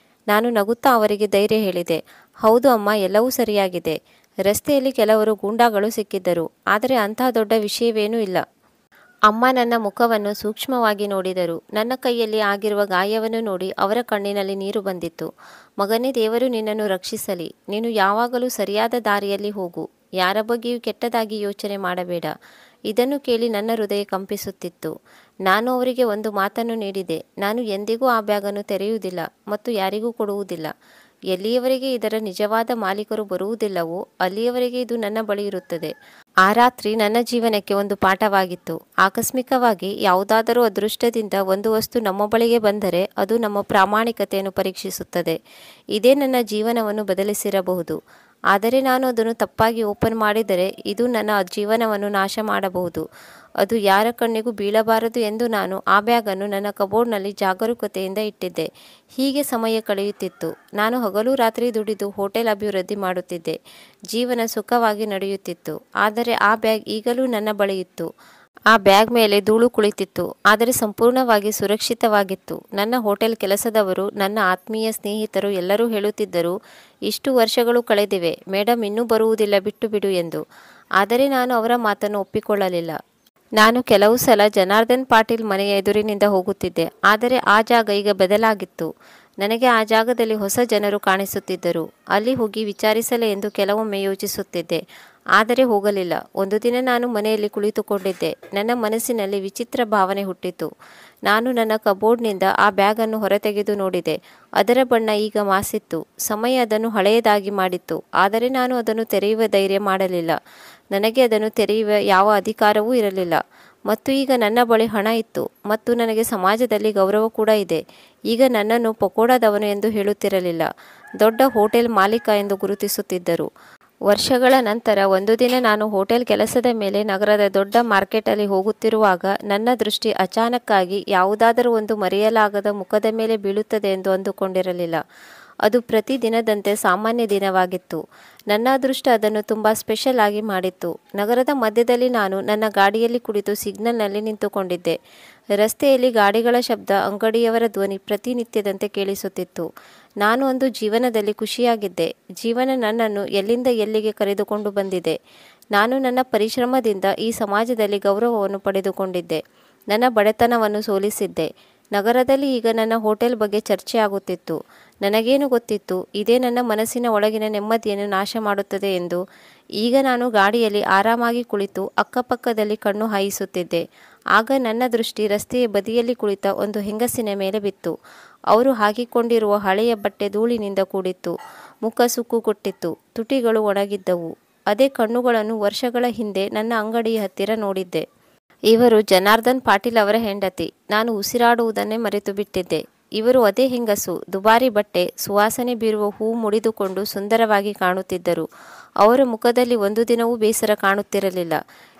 ನಾನು ನಗುತ್ತಾ ಅವರಿಗೆ ಧೈರ್ಯ ಹೇಳಿದೆ, ಹೌದು ಅಮ್ಮ, ಎಲ್ಲವೂ ಸರಿಯಾಗಿದೆ. ರಸ್ತೆಯಲ್ಲಿ ಕೆಲವರು ಗೂಂಡಾಗಳು ಸಿಕ್ಕಿದ್ದರು, ಆದರೆ ಅಂತಹ ದೊಡ್ಡ ವಿಷಯವೇನೂ ಇಲ್ಲ. ಅಮ್ಮ ನನ್ನ ಮುಖವನ್ನು ಸೂಕ್ಷ್ಮವಾಗಿ ನೋಡಿದರು. ನನ್ನ ಕೈಯಲ್ಲಿ ಆಗಿರುವ ಗಾಯವನ್ನು ನೋಡಿ ಅವರ ಕಣ್ಣಿನಲ್ಲಿ ನೀರು ಬಂದಿತ್ತು. ಮಗನೇ, ದೇವರು ನಿನ್ನನ್ನು ರಕ್ಷಿಸಲಿ. ನೀನು ಯಾವಾಗಲೂ ಸರಿಯಾದ ದಾರಿಯಲ್ಲಿ ಹೋಗು. ಯಾರ ಬಗ್ಗೆಯೂ ಕೆಟ್ಟದಾಗಿ ಯೋಚನೆ ಮಾಡಬೇಡ. ಇದನ್ನು ಕೇಳಿ ನನ್ನ ಹೃದಯ ಕಂಪಿಸುತ್ತಿತ್ತು. ನಾನು ಅವರಿಗೆ ಒಂದು ಮಾತನ್ನು ನೀಡಿದೆ, ನಾನು ಎಂದಿಗೂ ಆ ಬ್ಯಾಗನ್ನು ತೆರೆಯುವುದಿಲ್ಲ ಮತ್ತು ಯಾರಿಗೂ ಕೊಡುವುದಿಲ್ಲ. ಎಲ್ಲಿಯವರೆಗೆ ಇದರ ನಿಜವಾದ ಮಾಲೀಕರು ಬರುವುದಿಲ್ಲವೋ ಅಲ್ಲಿಯವರೆಗೆ ಇದು ನನ್ನ ಬಳಿ ಇರುತ್ತದೆ. ಆ ರಾತ್ರಿ ನನ್ನ ಜೀವನಕ್ಕೆ ಒಂದು ಪಾಠವಾಗಿತ್ತು. ಆಕಸ್ಮಿಕವಾಗಿ ಯಾವುದಾದರೂ ಅದೃಷ್ಟದಿಂದ ಒಂದು ವಸ್ತು ನಮ್ಮ ಬಳಿಗೆ ಬಂದರೆ ಅದು ನಮ್ಮ ಪ್ರಾಮಾಣಿಕತೆಯನ್ನು ಪರೀಕ್ಷಿಸುತ್ತದೆ. ಇದೇ ನನ್ನ ಜೀವನವನ್ನು ಬದಲಿಸಿರಬಹುದು. ಆದರೆ ನಾನು ಅದನ್ನು ತಪ್ಪಾಗಿ ಓಪನ್ ಮಾಡಿದರೆ ಇದು ನನ್ನ ಜೀವನವನ್ನು ನಾಶ ಮಾಡಬಹುದು. ಅದು ಯಾರ ಕಣ್ಣಿಗೂ ಬೀಳಬಾರದು ಎಂದು ನಾನು ಆ ಬ್ಯಾಗನ್ನು ನನ್ನ ಕಬೋರ್ಡ್ನಲ್ಲಿ ಜಾಗರೂಕತೆಯಿಂದ ಇಟ್ಟಿದ್ದೆ. ಹೀಗೆ ಸಮಯ ಕಳೆಯುತ್ತಿತ್ತು. ನಾನು ಹಗಲು ರಾತ್ರಿ ದುಡಿದು ಹೋಟೆಲ್ ಅಭಿವೃದ್ಧಿ ಮಾಡುತ್ತಿದ್ದೆ. ಜೀವನ ಸುಖವಾಗಿ ನಡೆಯುತ್ತಿತ್ತು. ಆದರೆ ಆ ಬ್ಯಾಗ್ ಈಗಲೂ ನನ್ನ ಬಳಿ ಇತ್ತು. ಆ ಬ್ಯಾಗ್ ಮೇಲೆ ಧೂಳು ಕುಳಿತಿತ್ತು, ಆದರೆ ಸಂಪೂರ್ಣವಾಗಿ ಸುರಕ್ಷಿತವಾಗಿತ್ತು. ನನ್ನ ಹೋಟೆಲ್ ಕೆಲಸದವರು, ನನ್ನ ಆತ್ಮೀಯ ಸ್ನೇಹಿತರು ಎಲ್ಲರೂ ಹೇಳುತ್ತಿದ್ದರು, ಇಷ್ಟು ವರ್ಷಗಳು ಕಳೆದಿವೆ, ಮೇಡಮ್ ಇನ್ನೂ ಬರುವುದಿಲ್ಲ, ಬಿಟ್ಟು ಬಿಡು ಎಂದು. ಆದರೆ ನಾನು ಅವರ ಮಾತನ್ನು ಒಪ್ಪಿಕೊಳ್ಳಲಿಲ್ಲ. ನಾನು ಕೆಲವು ಸಲ ಜನಾರ್ದನ್ ಪಾಟೀಲ್ ಮನೆಯ ಎದುರಿನಿಂದ ಹೋಗುತ್ತಿದ್ದೆ. ಆದರೆ ಆ ಜಾಗ ಈಗ ಬದಲಾಗಿತ್ತು. ನನಗೆ ಆ ಜಾಗದಲ್ಲಿ ಹೊಸ ಜನರು ಕಾಣಿಸುತ್ತಿದ್ದರು. ಅಲ್ಲಿ ಹೋಗಿ ವಿಚಾರಿಸಲೇ ಎಂದು ಕೆಲವೊಮ್ಮೆ ಯೋಚಿಸುತ್ತಿದ್ದೆ, ಆದರೆ ಹೋಗಲಿಲ್ಲ. ಒಂದು ದಿನ ನಾನು ಮನೆಯಲ್ಲಿ ಕುಳಿತುಕೊಂಡಿದ್ದೆ. ನನ್ನ ಮನಸ್ಸಿನಲ್ಲಿ ವಿಚಿತ್ರ ಭಾವನೆ ಹುಟ್ಟಿತು. ನಾನು ನನ್ನ ಕಬೋರ್ಡ್ನಿಂದ ಆ ಬ್ಯಾಗನ್ನು ಹೊರತೆಗೆದು ನೋಡಿದೆ. ಅದರ ಬಣ್ಣ ಈಗ ಮಾಸಿತ್ತು. ಸಮಯ ಅದನ್ನು ಹಳೆಯದಾಗಿ ಮಾಡಿತ್ತು. ಆದರೆ ನಾನು ಅದನ್ನು ತೆರೆಯುವ ಧೈರ್ಯ ಮಾಡಲಿಲ್ಲ. ನನಗೆ ಅದನ್ನು ತೆರೆಯುವ ಯಾವ ಅಧಿಕಾರವೂ ಇರಲಿಲ್ಲ. ಮತ್ತು ಈಗ ನನ್ನ ಬಳಿ ಹಣ ಇತ್ತು ಮತ್ತು ನನಗೆ ಸಮಾಜದಲ್ಲಿ ಗೌರವ ಕೂಡ ಇದೆ. ಈಗ ನನ್ನನ್ನು ಪಕೋಡದವನು ಎಂದು ಹೇಳುತ್ತಿರಲಿಲ್ಲ, ದೊಡ್ಡ ಹೋಟೆಲ್ ಮಾಲೀಕ ಎಂದು ಗುರುತಿಸುತ್ತಿದ್ದರು. ವರ್ಷಗಳ ನಂತರ ಒಂದು ದಿನ ನಾನು ಹೋಟೆಲ್ ಕೆಲಸದ ಮೇಲೆ ನಗರದ ದೊಡ್ಡ ಮಾರ್ಕೆಟಲ್ಲಿ ಹೋಗುತ್ತಿರುವಾಗ ನನ್ನ ದೃಷ್ಟಿ ಅಚಾನಕ್ಕಾಗಿ ಯಾವುದಾದರೂ ಒಂದು ಮರೆಯಲಾಗದ ಮುಖದ ಮೇಲೆ ಬೀಳುತ್ತದೆ ಎಂದು ಅಂದುಕೊಂಡಿರಲಿಲ್ಲ. ಅದು ಪ್ರತಿ ದಿನದಂತೆ ಸಾಮಾನ್ಯ ದಿನವಾಗಿತ್ತು. ನನ್ನ ಅದೃಷ್ಟ ಅದನ್ನು ತುಂಬ ಸ್ಪೆಷಲ್ ಆಗಿ ಮಾಡಿತ್ತು. ನಗರದ ಮಧ್ಯದಲ್ಲಿ ನಾನು ನನ್ನ ಗಾಡಿಯಲ್ಲಿ ಕುಳಿತು ಸಿಗ್ನಲ್ನಲ್ಲಿ ನಿಂತುಕೊಂಡಿದ್ದೆ. ರಸ್ತೆಯಲ್ಲಿ ಗಾಡಿಗಳ ಶಬ್ದ, ಅಂಗಡಿಯವರ ಧ್ವನಿ ಪ್ರತಿನಿತ್ಯದಂತೆ ಕೇಳಿಸುತ್ತಿತ್ತು. ನಾನು ಅಂದು ಜೀವನದಲ್ಲಿ ಖುಷಿಯಾಗಿದ್ದೆ. ಜೀವನ ನನ್ನನ್ನು ಎಲ್ಲಿಂದ ಎಲ್ಲಿಗೆ ಕರೆದುಕೊಂಡು ಬಂದಿದೆ. ನಾನು ನನ್ನ ಪರಿಶ್ರಮದಿಂದ ಈ ಸಮಾಜದಲ್ಲಿ ಗೌರವವನ್ನು ಪಡೆದುಕೊಂಡಿದ್ದೆ. ನನ್ನ ಬಡತನವನ್ನು ಸೋಲಿಸಿದ್ದೆ. ನಗರದಲ್ಲಿ ಈಗ ನನ್ನ ಹೋಟೆಲ್ ಬಗ್ಗೆ ಚರ್ಚೆ ಆಗುತ್ತಿತ್ತು. ನನಗೇನು ಗೊತ್ತಿತ್ತು, ಇದೇ ನನ್ನ ಮನಸ್ಸಿನ ಒಳಗಿನ ನೆಮ್ಮದಿಯನ್ನು ನಾಶ ಮಾಡುತ್ತದೆ ಎಂದು. ಈಗ ನಾನು ಗಾಡಿಯಲ್ಲಿ ಆರಾಮಾಗಿ ಕುಳಿತು ಅಕ್ಕಪಕ್ಕದಲ್ಲಿ ಕಣ್ಣು ಹಾಯಿಸುತ್ತಿದ್ದೆ. ಆಗ ನನ್ನ ದೃಷ್ಟಿ ರಸ್ತೆಯ ಬದಿಯಲ್ಲಿ ಕುಳಿತ ಒಂದು ಹೆಂಗಸಿನ ಮೇಲೆ ಬಿತ್ತು. ಅವರು ಹಾಕಿಕೊಂಡಿರುವ ಹಳೆಯ ಬಟ್ಟೆ ಧೂಳಿನಿಂದ ಕೂಡಿತ್ತು. ಮುಖ ಸುಕ್ಕುಕೊಟ್ಟಿತ್ತು. ತುಟಿಗಳು ಒಣಗಿದ್ದವು. ಅದೇ ಕಣ್ಣುಗಳನ್ನು ವರ್ಷಗಳ ಹಿಂದೆ ನನ್ನ ಅಂಗಡಿಯ ಹತ್ತಿರ ನೋಡಿದ್ದೆ. ಇವರು ಜನಾರ್ದನ್ ಪಾಟೀಲ್ ಅವರ ಹೆಂಡತಿ. ನಾನು ಉಸಿರಾಡುವುದನ್ನೇ ಮರೆತು ಬಿಟ್ಟಿದ್ದೆ. ಇವರು ಅದೇ ಹೆಂಗಸು. ದುಬಾರಿ ಬಟ್ಟೆ, ಸುವಾಸನೆ ಬೀರುವ ಹೂ ಮುಡಿದುಕೊಂಡು ಸುಂದರವಾಗಿ ಕಾಣುತ್ತಿದ್ದರು. ಅವರ ಮುಖದಲ್ಲಿ ಒಂದು ದಿನವೂ ಬೇಸರ ಕಾಣುತ್ತಿರಲಿಲ್ಲ.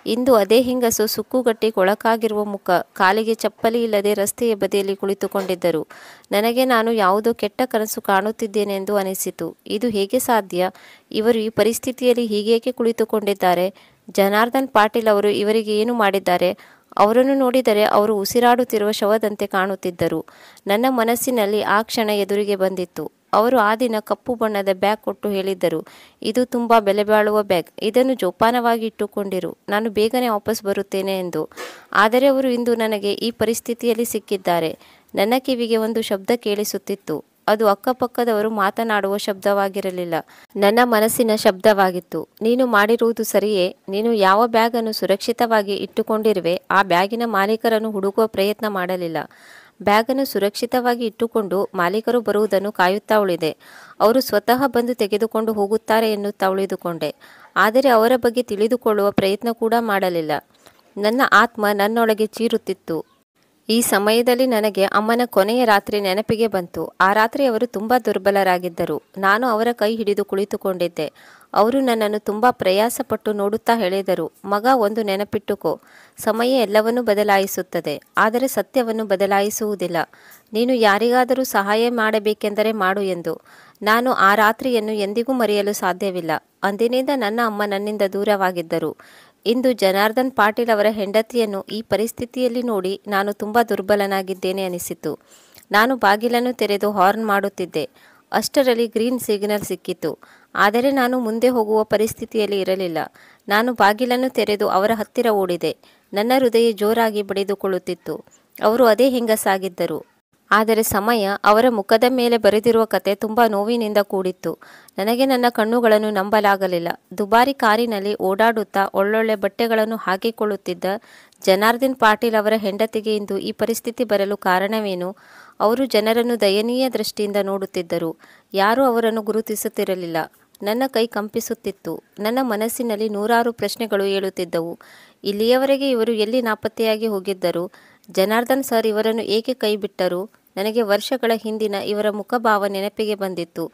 ಇಂದು ಅದೇ ಹೆಂಗಸು ಸುಕ್ಕುಗಟ್ಟಿ ಕೊಳಕಾಗಿರುವ ಮುಖ, ಕಾಲಿಗೆ ಚಪ್ಪಲಿ ಇಲ್ಲದೆ ರಸ್ತೆಯ ಬದಿಯಲ್ಲಿ ಕುಳಿತುಕೊಂಡಿದ್ದರು. ನನಗೆ ನಾನು ಯಾವುದೋ ಕೆಟ್ಟ ಕನಸು ಕಾಣುತ್ತಿದ್ದೇನೆಂದು ಅನಿಸಿತು. ಇದು ಹೇಗೆ ಸಾಧ್ಯ? ಇವರು ಈ ಪರಿಸ್ಥಿತಿಯಲ್ಲಿ ಹೀಗೇಕೆ ಕುಳಿತುಕೊಂಡಿದ್ದಾರೆ? ಜನಾರ್ದನ್ ಪಾಟೀಲ್ ಅವರು ಇವರಿಗೆ ಏನು ಮಾಡಿದ್ದಾರೆ? ಅವರನ್ನು ನೋಡಿದರೆ ಅವರು ಉಸಿರಾಡುತ್ತಿರುವ ಶವದಂತೆ ಕಾಣುತ್ತಿದ್ದರು. ನನ್ನ ಮನಸ್ಸಿನಲ್ಲಿ ಆ ಕ್ಷಣ ಎದುರಿಗೆ ಬಂದಿತ್ತು. ಅವರು ಆ ದಿನ ಕಪ್ಪು ಬಣ್ಣದ ಬ್ಯಾಗ್ ಕೊಟ್ಟು ಹೇಳಿದ್ದರು, ಇದು ತುಂಬ ಬೆಲೆ ಬಾಳುವ ಬ್ಯಾಗ್, ಇದನ್ನು ಜೋಪಾನವಾಗಿ ಇಟ್ಟುಕೊಂಡಿರು, ನಾನು ಬೇಗನೆ ವಾಪಸ್ ಬರುತ್ತೇನೆ ಎಂದು. ಆದರೆ ಅವರು ಇಂದು ನನಗೆ ಈ ಪರಿಸ್ಥಿತಿಯಲ್ಲಿ ಸಿಕ್ಕಿದ್ದಾರೆ. ನನ್ನ ಕಿವಿಗೆ ಒಂದು ಶಬ್ದ ಕೇಳಿಸುತ್ತಿತ್ತು. ಅದು ಅಕ್ಕಪಕ್ಕದವರು ಮಾತನಾಡುವ ಶಬ್ದವಾಗಿರಲಿಲ್ಲ, ನನ್ನ ಮನಸ್ಸಿನ ಶಬ್ದವಾಗಿತ್ತು. ನೀನು ಮಾಡಿರುವುದು ಸರಿಯೇ. ನೀನು ಯಾವ ಬ್ಯಾಗನ್ನು ಸುರಕ್ಷಿತವಾಗಿ ಇಟ್ಟುಕೊಂಡಿರುವೆ ಆ ಬ್ಯಾಗಿನ ಮಾಲೀಕರನ್ನು ಹುಡುಕುವ ಪ್ರಯತ್ನ ಮಾಡಲಿಲ್ಲ. ಬ್ಯಾಗನ್ನು ಸುರಕ್ಷಿತವಾಗಿ ಇಟ್ಟುಕೊಂಡು ಮಾಲೀಕರು ಬರುವುದನ್ನು ಕಾಯುತ್ತಾ ಉಳಿದೆ. ಅವರು ಸ್ವತಃ ಬಂದು ತೆಗೆದುಕೊಂಡು ಹೋಗುತ್ತಾರೆ ಎನ್ನುತ್ತಾ ಉಳಿದುಕೊಂಡೆ. ಆದರೆ ಅವರ ಬಗ್ಗೆ ತಿಳಿದುಕೊಳ್ಳುವ ಪ್ರಯತ್ನ ಕೂಡ ಮಾಡಲಿಲ್ಲ. ನನ್ನ ಆತ್ಮ ನನ್ನೊಳಗೆ ಚೀರುತ್ತಿತ್ತು. ಈ ಸಮಯದಲ್ಲಿ ನನಗೆ ಅಮ್ಮನ ಕೊನೆಯ ರಾತ್ರಿ ನೆನಪಿಗೆ ಬಂತು. ಆ ರಾತ್ರಿ ಅವರು ತುಂಬ ದುರ್ಬಲರಾಗಿದ್ದರು. ನಾನು ಅವರ ಕೈ ಹಿಡಿದು ಕುಳಿತುಕೊಂಡಿದ್ದೆ. ಅವರು ನನ್ನನ್ನು ತುಂಬ ಪ್ರಯಾಸಪಟ್ಟು ನೋಡುತ್ತಾ ಹೇಳಿದರು, ಮಗ, ಒಂದು ನೆನಪಿಟ್ಟುಕೋ, ಸಮಯ ಎಲ್ಲವನ್ನೂ ಬದಲಾಯಿಸುತ್ತದೆ, ಆದರೆ ಸತ್ಯವನ್ನು ಬದಲಾಯಿಸುವುದಿಲ್ಲ. ನೀನು ಯಾರಿಗಾದರೂ ಸಹಾಯ ಮಾಡಬೇಕೆಂದರೆ ಮಾಡು ಎಂದು. ನಾನು ಆ ರಾತ್ರಿಯನ್ನು ಎಂದಿಗೂ ಮರೆಯಲು ಸಾಧ್ಯವಿಲ್ಲ. ಅಂದಿನಿಂದ ನನ್ನ ಅಮ್ಮ ನನ್ನಿಂದ ದೂರವಾಗಿದ್ದರು. ಇಂದು ಜನಾರ್ದನ್ ಪಾಟೀಲ್ ಅವರ ಹೆಂಡತಿಯನ್ನು ಈ ಪರಿಸ್ಥಿತಿಯಲ್ಲಿ ನೋಡಿ ನಾನು ತುಂಬ ದುರ್ಬಲನಾಗಿದ್ದೇನೆ ಅನಿಸಿತು. ನಾನು ಬಾಗಿಲನ್ನು ತೆರೆದು ಹಾರ್ನ್ ಮಾಡುತ್ತಿದ್ದೆ. ಅಷ್ಟರಲ್ಲಿ ಗ್ರೀನ್ ಸಿಗ್ನಲ್ ಸಿಕ್ಕಿತು. ಆದರೆ ನಾನು ಮುಂದೆ ಹೋಗುವ ಪರಿಸ್ಥಿತಿಯಲ್ಲಿ ಇರಲಿಲ್ಲ. ನಾನು ಬಾಗಿಲನ್ನು ತೆರೆದು ಅವರ ಹತ್ತಿರ ಓಡಿದೆ. ನನ್ನ ಹೃದಯ ಜೋರಾಗಿ ಬಡಿದುಕೊಳ್ಳುತ್ತಿತ್ತು. ಅವರು ಅದೇ ಹೆಂಗಸಾಗಿದ್ದರು. ಆದರೆ ಸಮಯ ಅವರ ಮುಖದ ಮೇಲೆ ಬರೆದಿರುವ ಕತೆ ತುಂಬ ನೋವಿನಿಂದ ಕೂಡಿತ್ತು. ನನಗೆ ನನ್ನ ಕಣ್ಣುಗಳನ್ನು ನಂಬಲಾಗಲಿಲ್ಲ. ದುಬಾರಿ ಕಾರಿನಲ್ಲಿ ಓಡಾಡುತ್ತಾ ಒಳ್ಳೊಳ್ಳೆ ಬಟ್ಟೆಗಳನ್ನು ಹಾಕಿಕೊಳ್ಳುತ್ತಿದ್ದ ಜನಾರ್ದನ್ ಪಾಟೀಲ್ ಅವರ ಹೆಂಡತಿಗೆ ಇಂದು ಈ ಪರಿಸ್ಥಿತಿ ಬರಲು ಕಾರಣವೇನು? ಅವರು ಜನರನ್ನು ದಯನೀಯ ದೃಷ್ಟಿಯಿಂದ ನೋಡುತ್ತಿದ್ದರು. ಯಾರೂ ಅವರನ್ನು ಗುರುತಿಸುತ್ತಿರಲಿಲ್ಲ. ನನ್ನ ಕೈ ಕಂಪಿಸುತ್ತಿತ್ತು. ನನ್ನ ಮನಸ್ಸಿನಲ್ಲಿ ನೂರಾರು ಪ್ರಶ್ನೆಗಳು ಏಳುತ್ತಿದ್ದವು. ಇಲ್ಲಿಯವರೆಗೆ ಇವರು ಎಲ್ಲಿ ನಾಪತ್ತೆಯಾಗಿ ಹೋಗಿದ್ದರು? ಜನಾರ್ದನ್ ಸರ್ ಇವರನ್ನು ಏಕೆ ಕೈ ಬಿಟ್ಟರು? ನನಗೆ ವರ್ಷಗಳ ಹಿಂದಿನ ಇವರ ಮುಖಭಾವ ನೆನಪಿಗೆ ಬಂದಿತ್ತು.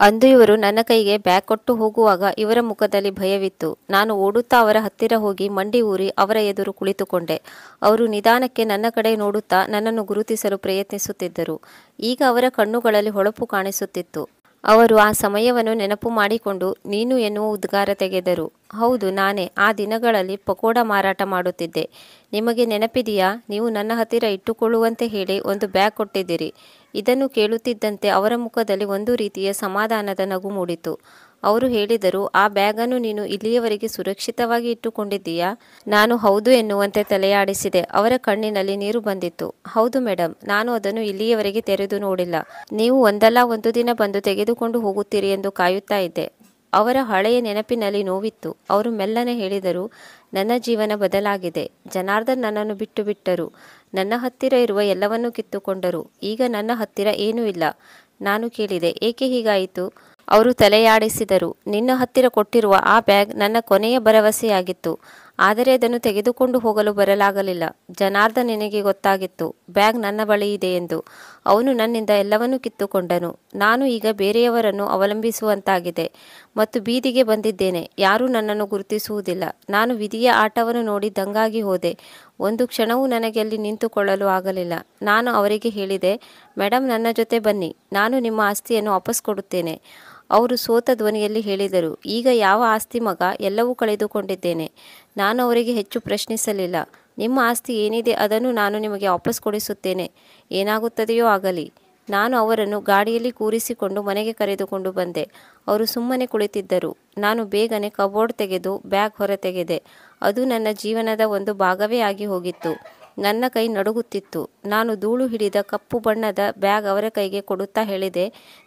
ಅಂದು ಇವರು ನನ್ನ ಕೈಗೆ ಬ್ಯಾಗ್ ಕೊಟ್ಟು ಹೋಗುವಾಗ ಇವರ ಮುಖದಲ್ಲಿ ಭಯವಿತ್ತು. ನಾನು ಓಡುತ್ತಾ ಅವರ ಹತ್ತಿರ ಹೋಗಿ ಮಂಡಿ ಊರಿ ಅವರ ಎದುರು ಕುಳಿತುಕೊಂಡೆ. ಅವರು ನಿಧಾನಕ್ಕೆ ನನ್ನ ಕಡೆ ನೋಡುತ್ತಾ ನನ್ನನ್ನು ಗುರುತಿಸಲು ಪ್ರಯತ್ನಿಸುತ್ತಿದ್ದರು. ಈಗ ಅವರ ಕಣ್ಣುಗಳಲ್ಲಿ ಹೊಳಪು ಕಾಣಿಸುತ್ತಿತ್ತು. ಅವರು ಆ ಸಮಯವನ್ನು ನೆನಪು ಮಾಡಿಕೊಂಡು ನೀನು ಎನ್ನುವ ಉದ್ಗಾರ ತೆಗೆದರು. ಹೌದು, ನಾನೇ. ಆ ದಿನಗಳಲ್ಲಿ ಪಕೋಡ ಮಾರಾಟ ಮಾಡುತ್ತಿದ್ದೆ. ನಿಮಗೆ ನೆನಪಿದೆಯಾ? ನೀವು ನನ್ನ ಹತ್ತಿರ ಇಟ್ಟುಕೊಳ್ಳುವಂತೆ ಹೇಳಿ ಒಂದು ಬ್ಯಾಗ್ ಕೊಟ್ಟಿದ್ದೀರಿ. ಇದನ್ನು ಕೇಳುತ್ತಿದ್ದಂತೆ ಅವರ ಮುಖದಲ್ಲಿ ಒಂದು ರೀತಿಯ ಸಮಾಧಾನದ ನಗು ಮೂಡಿತು. ಅವರು ಹೇಳಿದರು, ಆ ಬ್ಯಾಗನ್ನು ನೀನು ಇಲ್ಲಿಯವರೆಗೆ ಸುರಕ್ಷಿತವಾಗಿ ಇಟ್ಟುಕೊಂಡಿದ್ದೀಯಾ? ನಾನು ಹೌದು ಎನ್ನುವಂತೆ ತಲೆಯಾಡಿಸಿದೆ. ಅವರ ಕಣ್ಣಿನಲ್ಲಿ ನೀರು ಬಂದಿತ್ತು. ಹೌದು ಮೇಡಮ್, ನಾನು ಅದನ್ನು ಇಲ್ಲಿಯವರೆಗೆ ತೆರೆದು ನೋಡಿಲ್ಲ. ನೀವು ಒಂದಲ್ಲ ಒಂದು ದಿನ ಬಂದು ತೆಗೆದುಕೊಂಡು ಹೋಗುತ್ತೀರಿ ಎಂದು ಕಾಯುತ್ತಾ ಇದ್ದೆ. ಅವರ ಹಳೆಯ ನೆನಪಿನಲ್ಲಿ ನೋವಿತ್ತು. ಅವರು ಮೆಲ್ಲನೆ ಹೇಳಿದರು, ನನ್ನ ಜೀವನ ಬದಲಾಗಿದೆ. ಜನಾರ್ದನ್ ನನ್ನನ್ನು ಬಿಟ್ಟು ಬಿಟ್ಟರು. ನನ್ನ ಹತ್ತಿರ ಇರುವ ಎಲ್ಲವನ್ನೂ ಕಿತ್ತುಕೊಂಡರು. ಈಗ ನನ್ನ ಹತ್ತಿರ ಏನೂ ಇಲ್ಲ. ನಾನು ಕೇಳಿದೆ, ಏಕೆ ಹೀಗಾಯಿತು? ಅವರು ತಲೆಯಾಡಿಸಿದರು. ನಿನ್ನ ಹತ್ತಿರ ಕೊಟ್ಟಿರುವ ಆ ಬ್ಯಾಗ್ ನನ್ನ ಕೊನೆಯ ಭರವಸೆಯಾಗಿತ್ತು. ಆದರೆ ಅದನ್ನು ತೆಗೆದುಕೊಂಡು ಹೋಗಲು ಬರಲಾಗಲಿಲ್ಲ. ಜನಾರ್ದನ್ ನಿನಗೆ ಗೊತ್ತಾಗಿತ್ತು ಬ್ಯಾಗ್ ನನ್ನ ಬಳಿ ಇದೆ ಎಂದು. ಅವನು ನನ್ನಿಂದ ಎಲ್ಲವನ್ನೂ ಕಿತ್ತುಕೊಂಡನು. ನಾನು ಈಗ ಬೇರೆಯವರನ್ನು ಅವಲಂಬಿಸುವಂತಾಗಿದೆ ಮತ್ತು ಬೀದಿಗೆ ಬಂದಿದ್ದೇನೆ. ಯಾರೂ ನನ್ನನ್ನು ಗುರುತಿಸುವುದಿಲ್ಲ. ನಾನು ವಿಧಿಯ ಆಟವನ್ನು ನೋಡಿ ದಂಗಾಗಿ ಹೋದೆ. ಒಂದು ಕ್ಷಣವೂ ನನಗೆ ಅಲ್ಲಿ ನಿಂತುಕೊಳ್ಳಲು ಆಗಲಿಲ್ಲ. ನಾನು ಅವರಿಗೆ ಹೇಳಿದೆ, ಮೇಡಮ್, ನನ್ನ ಜೊತೆ ಬನ್ನಿ, ನಾನು ನಿಮ್ಮ ಆಸ್ತಿಯನ್ನು ವಾಪಸ್ ಕೊಡುತ್ತೇನೆ. ಅವರು ಸೋತ ಧ್ವನಿಯಲ್ಲಿ ಹೇಳಿದರು, ಈಗ ಯಾವ ಆಸ್ತಿ ಮಗ? ಎಲ್ಲವೂ ಕಳೆದುಕೊಂಡಿದ್ದೇನೆ. ನಾನು ಅವರಿಗೆ ಹೆಚ್ಚು ಪ್ರಶ್ನಿಸಲಿಲ್ಲ. ನಿಮ್ಮ ಆಸ್ತಿ ಏನಿದೆ ಅದನ್ನು ನಾನು ನಿಮಗೆ ವಾಪಸ್ ಕೊಡಿಸುತ್ತೇನೆ. ಏನಾಗುತ್ತದೆಯೋ ಆಗಲಿ. ನಾನು ಅವರನ್ನು ಗಾಡಿಯಲ್ಲಿ ಕೂರಿಸಿಕೊಂಡು ಮನೆಗೆ ಕರೆದುಕೊಂಡು ಬಂದೆ. ಅವರು ಸುಮ್ಮನೆ ಕುಳಿತಿದ್ದರು. ನಾನು ಬೇಗನೆ ಕಬೋರ್ಡ್ ತೆಗೆದು ಬ್ಯಾಗ್ ಹೊರ ತೆಗೆದೆ. ಅದು ನನ್ನ ಜೀವನದ ಒಂದು ಭಾಗವೇ ಆಗಿ ಹೋಗಿತ್ತು. ನನ್ನ ಕೈ ನಡುಗುತ್ತಿತ್ತು. ನಾನು ಧೂಳು ಹಿಡಿದ ಕಪ್ಪು ಬಣ್ಣದ ಬ್ಯಾಗ್ ಅವರ ಕೈಗೆ ಕೊಡುತ್ತಾ ಹೇಳಿದೆ,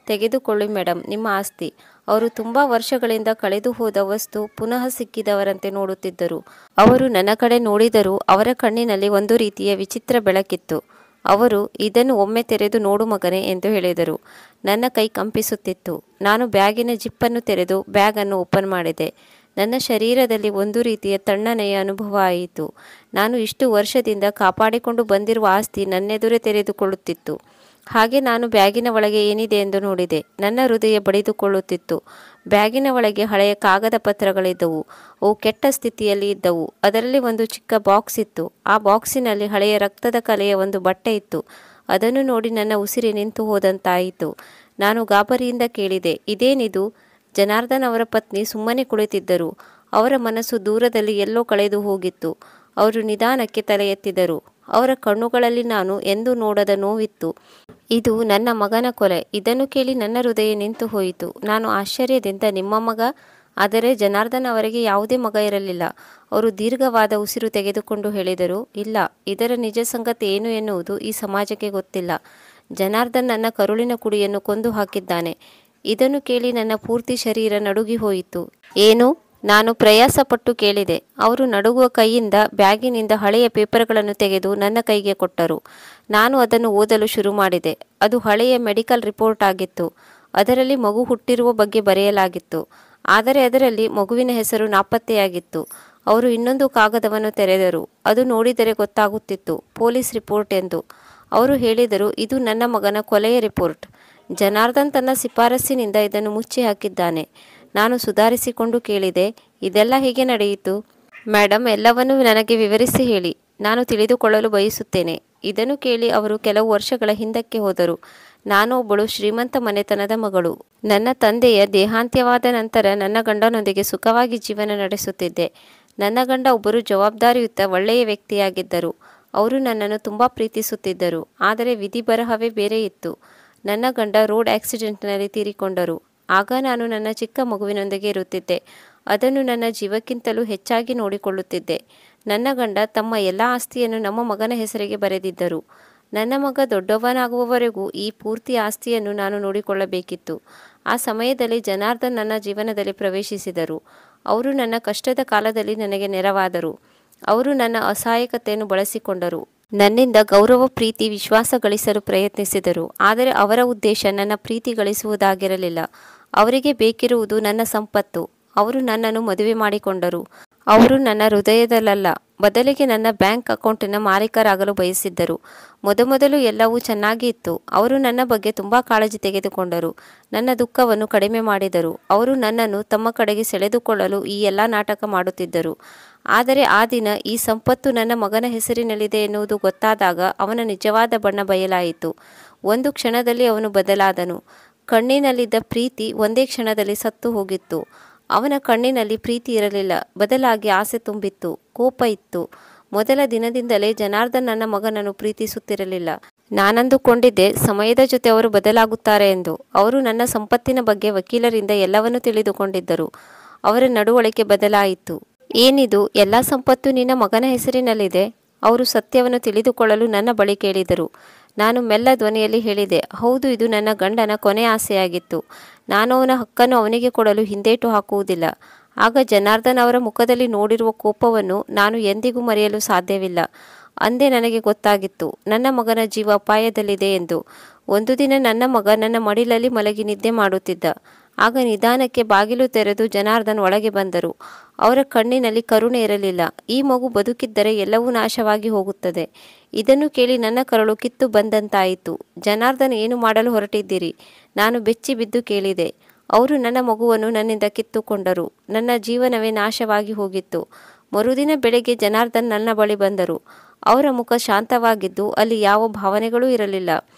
ತೆಗೆದುಕೊಳ್ಳಿ ಮೇಡಮ್, ನಿಮ್ಮ ಆಸ್ತಿ. ಅವರು ತುಂಬ ವರ್ಷಗಳಿಂದ ಕಳೆದು ಹೋದ ವಸ್ತು ಪುನಃ ಸಿಕ್ಕಿದವರಂತೆ ನೋಡುತ್ತಿದ್ದರು. ಅವರು ನನ್ನ ಕಡೆ ನೋಡಿದರೂ ಅವರ ಕಣ್ಣಿನಲ್ಲಿ ಒಂದು ರೀತಿಯ ವಿಚಿತ್ರ ಬೆಳಕಿತ್ತು. ಅವರು, ಇದನ್ನು ಒಮ್ಮೆ ತೆರೆದು ನೋಡು ಮಗನೇ ಎಂದು ಹೇಳಿದರು. ನನ್ನ ಕೈ ಕಂಪಿಸುತ್ತಿತ್ತು. ನಾನು ಬ್ಯಾಗಿನ ಜಿಪ್ಪನ್ನು ತೆರೆದು ಬ್ಯಾಗನ್ನು ಓಪನ್ ಮಾಡಿದೆ. ನನ್ನ ಶರೀರದಲ್ಲಿ ಒಂದು ರೀತಿಯ ತಣ್ಣನೆಯ ಅನುಭವ ಆಯಿತು. ನಾನು ಇಷ್ಟು ವರ್ಷದಿಂದ ಕಾಪಾಡಿಕೊಂಡು ಬಂದಿರುವ ಆಸ್ತಿ ನನ್ನೆದುರೇ ತೆರೆದುಕೊಳ್ಳುತ್ತಿತ್ತು. ಹಾಗೆ ನಾನು ಬ್ಯಾಗಿನ ಒಳಗೆ ಏನಿದೆ ಎಂದು ನೋಡಿದೆ. ನನ್ನ ಹೃದಯ ಬಡಿದುಕೊಳ್ಳುತ್ತಿತ್ತು. ಬ್ಯಾಗಿನ ಒಳಗೆ ಹಳೆಯ ಕಾಗದ ಪತ್ರಗಳಿದ್ದವು. ಅವು ಕೆಟ್ಟ ಸ್ಥಿತಿಯಲ್ಲಿ ಇದ್ದವು. ಅದರಲ್ಲಿ ಒಂದು ಚಿಕ್ಕ ಬಾಕ್ಸ್ ಇತ್ತು. ಆ ಬಾಕ್ಸಿನಲ್ಲಿ ಹಳೆಯ ರಕ್ತದ ಕಲೆಯ ಒಂದು ಬಟ್ಟೆ ಇತ್ತು. ಅದನ್ನು ನೋಡಿ ನನ್ನ ಉಸಿರು ನಿಂತು ಹೋದಂತಾಯಿತು. ನಾನು ಗಾಬರಿಯಿಂದ ಕೇಳಿದೆ, ಇದೇನಿದು? ಜನಾರ್ದನ್ ಅವರ ಪತ್ನಿ ಸುಮ್ಮನೆ ಕುಳಿತಿದ್ದರು. ಅವರ ಮನಸ್ಸು ದೂರದಲ್ಲಿ ಎಲ್ಲೋ ಕಳೆದು ಹೋಗಿತ್ತು. ಅವರು ನಿಧಾನಕ್ಕೆ ತಲೆ ಎತ್ತಿದರು. ಅವರ ಕಣ್ಣುಗಳಲ್ಲಿ ನಾನು ಎಂದೂ ನೋಡದ ನೋವಿತ್ತು. ಇದು ನನ್ನ ಮಗನ ಕೊಲೆ. ಇದನ್ನು ಕೇಳಿ ನನ್ನ ಹೃದಯ ನಿಂತು ಹೋಯಿತು. ನಾನು ಆಶ್ಚರ್ಯದಿಂದ, ನಿಮ್ಮ ಮಗ? ಆದರೆ ಜನಾರ್ದನ್ ಅವರಿಗೆ ಯಾವುದೇ ಮಗ ಇರಲಿಲ್ಲ. ಅವರು ದೀರ್ಘವಾದ ಉಸಿರು ತೆಗೆದುಕೊಂಡು ಹೇಳಿದರು, ಇಲ್ಲ, ಇದರ ನಿಜ ಸಂಗತಿ ಏನು ಎನ್ನುವುದು ಈ ಸಮಾಜಕ್ಕೆ ಗೊತ್ತಿಲ್ಲ. ಜನಾರ್ದನ್ ನನ್ನ ಕರುಳಿನ ಕುಡಿಯನ್ನು ಕೊಂದು ಹಾಕಿದ್ದಾನೆ. ಇದನ್ನು ಕೇಳಿ ನನ್ನ ಪೂರ್ತಿ ಶರೀರ ನಡುಗಿ ಹೋಯಿತು. ಏನು? ನಾನು ಪ್ರಯಾಸಪಟ್ಟು ಕೇಳಿದೆ. ಅವರು ನಡುಗುವ ಕೈಯಿಂದ ಬ್ಯಾಗಿನಿಂದ ಹಳೆಯ ಪೇಪರ್ಗಳನ್ನು ತೆಗೆದು ನನ್ನ ಕೈಗೆ ಕೊಟ್ಟರು. ನಾನು ಅದನ್ನು ಓದಲು ಶುರು ಮಾಡಿದೆ. ಅದು ಹಳೆಯ ಮೆಡಿಕಲ್ ರಿಪೋರ್ಟ್ ಆಗಿತ್ತು. ಅದರಲ್ಲಿ ಮಗು ಹುಟ್ಟಿರುವ ಬಗ್ಗೆ ಬರೆಯಲಾಗಿತ್ತು. ಆದರೆ ಅದರಲ್ಲಿ ಮಗುವಿನ ಹೆಸರು ನಾಪತ್ತೆಯಾಗಿತ್ತು. ಅವರು ಇನ್ನೊಂದು ಕಾಗದವನ್ನು ತೆರೆದರು. ಅದು ನೋಡಿದರೆ ಗೊತ್ತಾಗುತ್ತಿತ್ತು, ಪೊಲೀಸ್ ರಿಪೋರ್ಟ್ ಎಂದು. ಅವರು ಹೇಳಿದರು, ಇದು ನನ್ನ ಮಗನ ಕೊಲೆಯ ರಿಪೋರ್ಟ್. ಜನಾರ್ದನ್ ತನ್ನ ಶಿಫಾರಸ್ಸಿನಿಂದ ಇದನ್ನು ಮುಚ್ಚಿ ಹಾಕಿದ್ದಾನೆ. ನಾನು ಸುಧಾರಿಸಿಕೊಂಡು ಕೇಳಿದೆ, ಇದೆಲ್ಲ ಹೇಗೆ ನಡೆಯಿತು? ಮೇಡಮ್, ಎಲ್ಲವನ್ನೂ ನನಗೆ ವಿವರಿಸಿ ಹೇಳಿ. ನಾನು ತಿಳಿದುಕೊಳ್ಳಲು ಬಯಸುತ್ತೇನೆ. ಇದನ್ನು ಕೇಳಿ ಅವರು ಕೆಲವು ವರ್ಷಗಳ ಹಿಂದಕ್ಕೆ ಹೋದರು. ನಾನು ಒಬ್ಬಳು ಶ್ರೀಮಂತ ಮನೆತನದ ಮಗಳು. ನನ್ನ ತಂದೆಯ ದೇಹಾಂತ್ಯವಾದ ನಂತರ ನನ್ನ ಗಂಡನೊಂದಿಗೆ ಸುಖವಾಗಿ ಜೀವನ ನಡೆಸುತ್ತಿದ್ದೆ. ನನ್ನ ಗಂಡ ಒಬ್ಬರು ಜವಾಬ್ದಾರಿಯುತ ಒಳ್ಳೆಯ ವ್ಯಕ್ತಿಯಾಗಿದ್ದರು. ಅವರು ನನ್ನನ್ನು ತುಂಬ ಪ್ರೀತಿಸುತ್ತಿದ್ದರು. ಆದರೆ ವಿಧಿ ಬರಹವೇ ಬೇರೆ ಇತ್ತು. ನನ್ನ ಗಂಡ ರೋಡ್ ಆಕ್ಸಿಡೆಂಟ್ನಲ್ಲಿ ತೀರಿಕೊಂಡರು. ಆಗ ನಾನು ನನ್ನ ಚಿಕ್ಕ ಮಗುವಿನೊಂದಿಗೆ ಇರುತ್ತಿದ್ದೆ. ಅದನ್ನು ನನ್ನ ಜೀವಕ್ಕಿಂತಲೂ ಹೆಚ್ಚಾಗಿ ನೋಡಿಕೊಳ್ಳುತ್ತಿದ್ದೆ. ನನ್ನ ಗಂಡ ತಮ್ಮ ಎಲ್ಲ ಆಸ್ತಿಯನ್ನು ನಮ್ಮ ಮಗನ ಹೆಸರಿಗೆ ಬರೆದಿದ್ದರು. ನನ್ನ ಮಗ ದೊಡ್ಡವನಾಗುವವರೆಗೂ ಈ ಪೂರ್ತಿ ಆಸ್ತಿಯನ್ನು ನಾನು ನೋಡಿಕೊಳ್ಳಬೇಕಿತ್ತು. ಆ ಸಮಯದಲ್ಲಿ ಜನಾರ್ದನ್ ನನ್ನ ಜೀವನದಲ್ಲಿ ಪ್ರವೇಶಿಸಿದರು. ಅವರು ನನ್ನ ಕಷ್ಟದ ಕಾಲದಲ್ಲಿ ನನಗೆ ನೆರವಾದರು. ಅವರು ನನ್ನ ಅಸಹಾಯಕತೆಯನ್ನು ಬಳಸಿಕೊಂಡರು. ನನ್ನಿಂದ ಗೌರವ, ಪ್ರೀತಿ, ವಿಶ್ವಾಸ ಗಳಿಸಲು ಪ್ರಯತ್ನಿಸಿದರು. ಆದರೆ ಅವರ ಉದ್ದೇಶ ನನ್ನ ಪ್ರೀತಿ ಗಳಿಸುವುದಾಗಿರಲಿಲ್ಲ. ಅವರಿಗೆ ಬೇಕಿರುವುದು ನನ್ನ ಸಂಪತ್ತು. ಅವರು ನನ್ನನ್ನು ಮದುವೆ ಮಾಡಿಕೊಂಡರು. ಅವರು ನನ್ನ ಹೃದಯದಲ್ಲ, ಬದಲಿಗೆ ನನ್ನ ಬ್ಯಾಂಕ್ ಅಕೌಂಟಿನ ಮಾಲೀಕರಾಗಲು ಬಯಸಿದ್ದರು. ಮೊದಮೊದಲು ಎಲ್ಲವೂ ಚೆನ್ನಾಗಿ ಇತ್ತು. ಅವರು ನನ್ನ ಬಗ್ಗೆ ತುಂಬ ಕಾಳಜಿ ತೆಗೆದುಕೊಂಡರು. ನನ್ನ ದುಃಖವನ್ನು ಕಡಿಮೆ ಮಾಡಿದರು. ಅವರು ನನ್ನನ್ನು ತಮ್ಮ ಕಡೆಗೆ ಸೆಳೆದುಕೊಳ್ಳಲು ಈ ಎಲ್ಲ ನಾಟಕ ಮಾಡುತ್ತಿದ್ದರು. ಆದರೆ ಆ ದಿನ ಈ ಸಂಪತ್ತು ನನ್ನ ಮಗನ ಹೆಸರಿನಲ್ಲಿದೆ ಎನ್ನುವುದು ಗೊತ್ತಾದಾಗ ಅವನ ನಿಜವಾದ ಬಣ್ಣ ಬಯಲಾಯಿತು. ಒಂದು ಕ್ಷಣದಲ್ಲಿ ಅವನು ಬದಲಾದನು. ಕಣ್ಣಿನಲ್ಲಿದ್ದ ಪ್ರೀತಿ ಒಂದೇ ಕ್ಷಣದಲ್ಲಿ ಸತ್ತು ಹೋಗಿತ್ತು. ಅವನ ಕಣ್ಣಿನಲ್ಲಿ ಪ್ರೀತಿ ಇರಲಿಲ್ಲ, ಬದಲಾಗಿ ಆಸೆ ತುಂಬಿತ್ತು, ಕೋಪ ಇತ್ತು. ಮೊದಲ ದಿನದಿಂದಲೇ ಜನಾರ್ದನ್ ನನ್ನ ಮಗನನ್ನು ಪ್ರೀತಿಸುತ್ತಿರಲಿಲ್ಲ. ನಾನಂದುಕೊಂಡಿದ್ದೆ ಸಮಯದ ಜೊತೆ ಅವರು ಬದಲಾಗುತ್ತಾರೆ ಎಂದು. ಅವರು ನನ್ನ ಸಂಪತ್ತಿನ ಬಗ್ಗೆ ವಕೀಲರಿಂದ ಎಲ್ಲವನ್ನೂ ತಿಳಿದುಕೊಂಡಿದ್ದರು. ಅವರ ನಡವಳಿಕೆ ಬದಲಾಯಿತು. ಏನಿದು, ಎಲ್ಲ ಸಂಪತ್ತು ನಿನ್ನ ಮಗನ ಹೆಸರಿನಲ್ಲಿದೆ? ಅವರು ಸತ್ಯವನ್ನು ತಿಳಿದುಕೊಳ್ಳಲು ನನ್ನ ಬಳಿ ಕೇಳಿದರು. ನಾನು ಮೆಲ್ಲ ಧ್ವನಿಯಲ್ಲಿ ಹೇಳಿದೆ, ಹೌದು, ಇದು ನನ್ನ ಗಂಡನ ಕೊನೆ ಆಸೆಯಾಗಿತ್ತು. ನಾನು ಅವನ ಹಕ್ಕನ್ನು ಅವನಿಗೆ ಕೊಡಲು ಹಿಂದೇಟು ಹಾಕುವುದಿಲ್ಲ. ಆಗ ಜನಾರ್ದನ್ ಅವರ ಮುಖದಲ್ಲಿ ನೋಡಿರುವ ಕೋಪವನ್ನು ನಾನು ಎಂದಿಗೂ ಮರೆಯಲು ಸಾಧ್ಯವಿಲ್ಲ. ಅಂದೇ ನನಗೆ ಗೊತ್ತಾಗಿತ್ತು, ನನ್ನ ಮಗನ ಜೀವ ಅಪಾಯದಲ್ಲಿದೆ ಎಂದು. ಒಂದು ದಿನ ನನ್ನ ಮಗ ನನ್ನ ಮಡಿಲಲ್ಲಿ ಮಲಗಿ ನಿದ್ದೆ ಮಾಡುತ್ತಿದ್ದ. ಆಗ ನಿಧಾನಕ್ಕೆ ಬಾಗಿಲು ತೆರೆದು ಜನಾರ್ದನ್ ಒಳಗೆ ಬಂದರು. ಅವರ ಕಣ್ಣಿನಲ್ಲಿ ಕರುಣೆ ಇರಲಿಲ್ಲ. ಈ ಮಗು ಬದುಕಿದ್ದರೆ ಎಲ್ಲವೂ ನಾಶವಾಗಿ ಹೋಗುತ್ತದೆ. ಇದನ್ನು ಕೇಳಿ ನನ್ನ ಕರಳು ಕಿತ್ತು ಬಂದಂತಾಯಿತು. ಜನಾರ್ದನ್, ಏನು ಮಾಡಲು ಹೊರಟಿದ್ದೀರಿ? ನಾನು ಬೆಚ್ಚಿ ಬಿದ್ದು ಕೇಳಿದೆ. ಅವರು ನನ್ನ ಮಗುವನ್ನು ನನ್ನಿಂದ ಕಿತ್ತುಕೊಂಡರು. ನನ್ನ ಜೀವನವೇ ನಾಶವಾಗಿ ಹೋಗಿತ್ತು. ಮರುದಿನ ಬೆಳಗ್ಗೆ ಜನಾರ್ದನ್ ನನ್ನ ಬಳಿ ಬಂದರು. ಅವರ ಮುಖ ಶಾಂತವಾಗಿದ್ದು ಅಲ್ಲಿ ಯಾವ ಭಾವನೆಗಳೂ ಇರಲಿಲ್ಲ.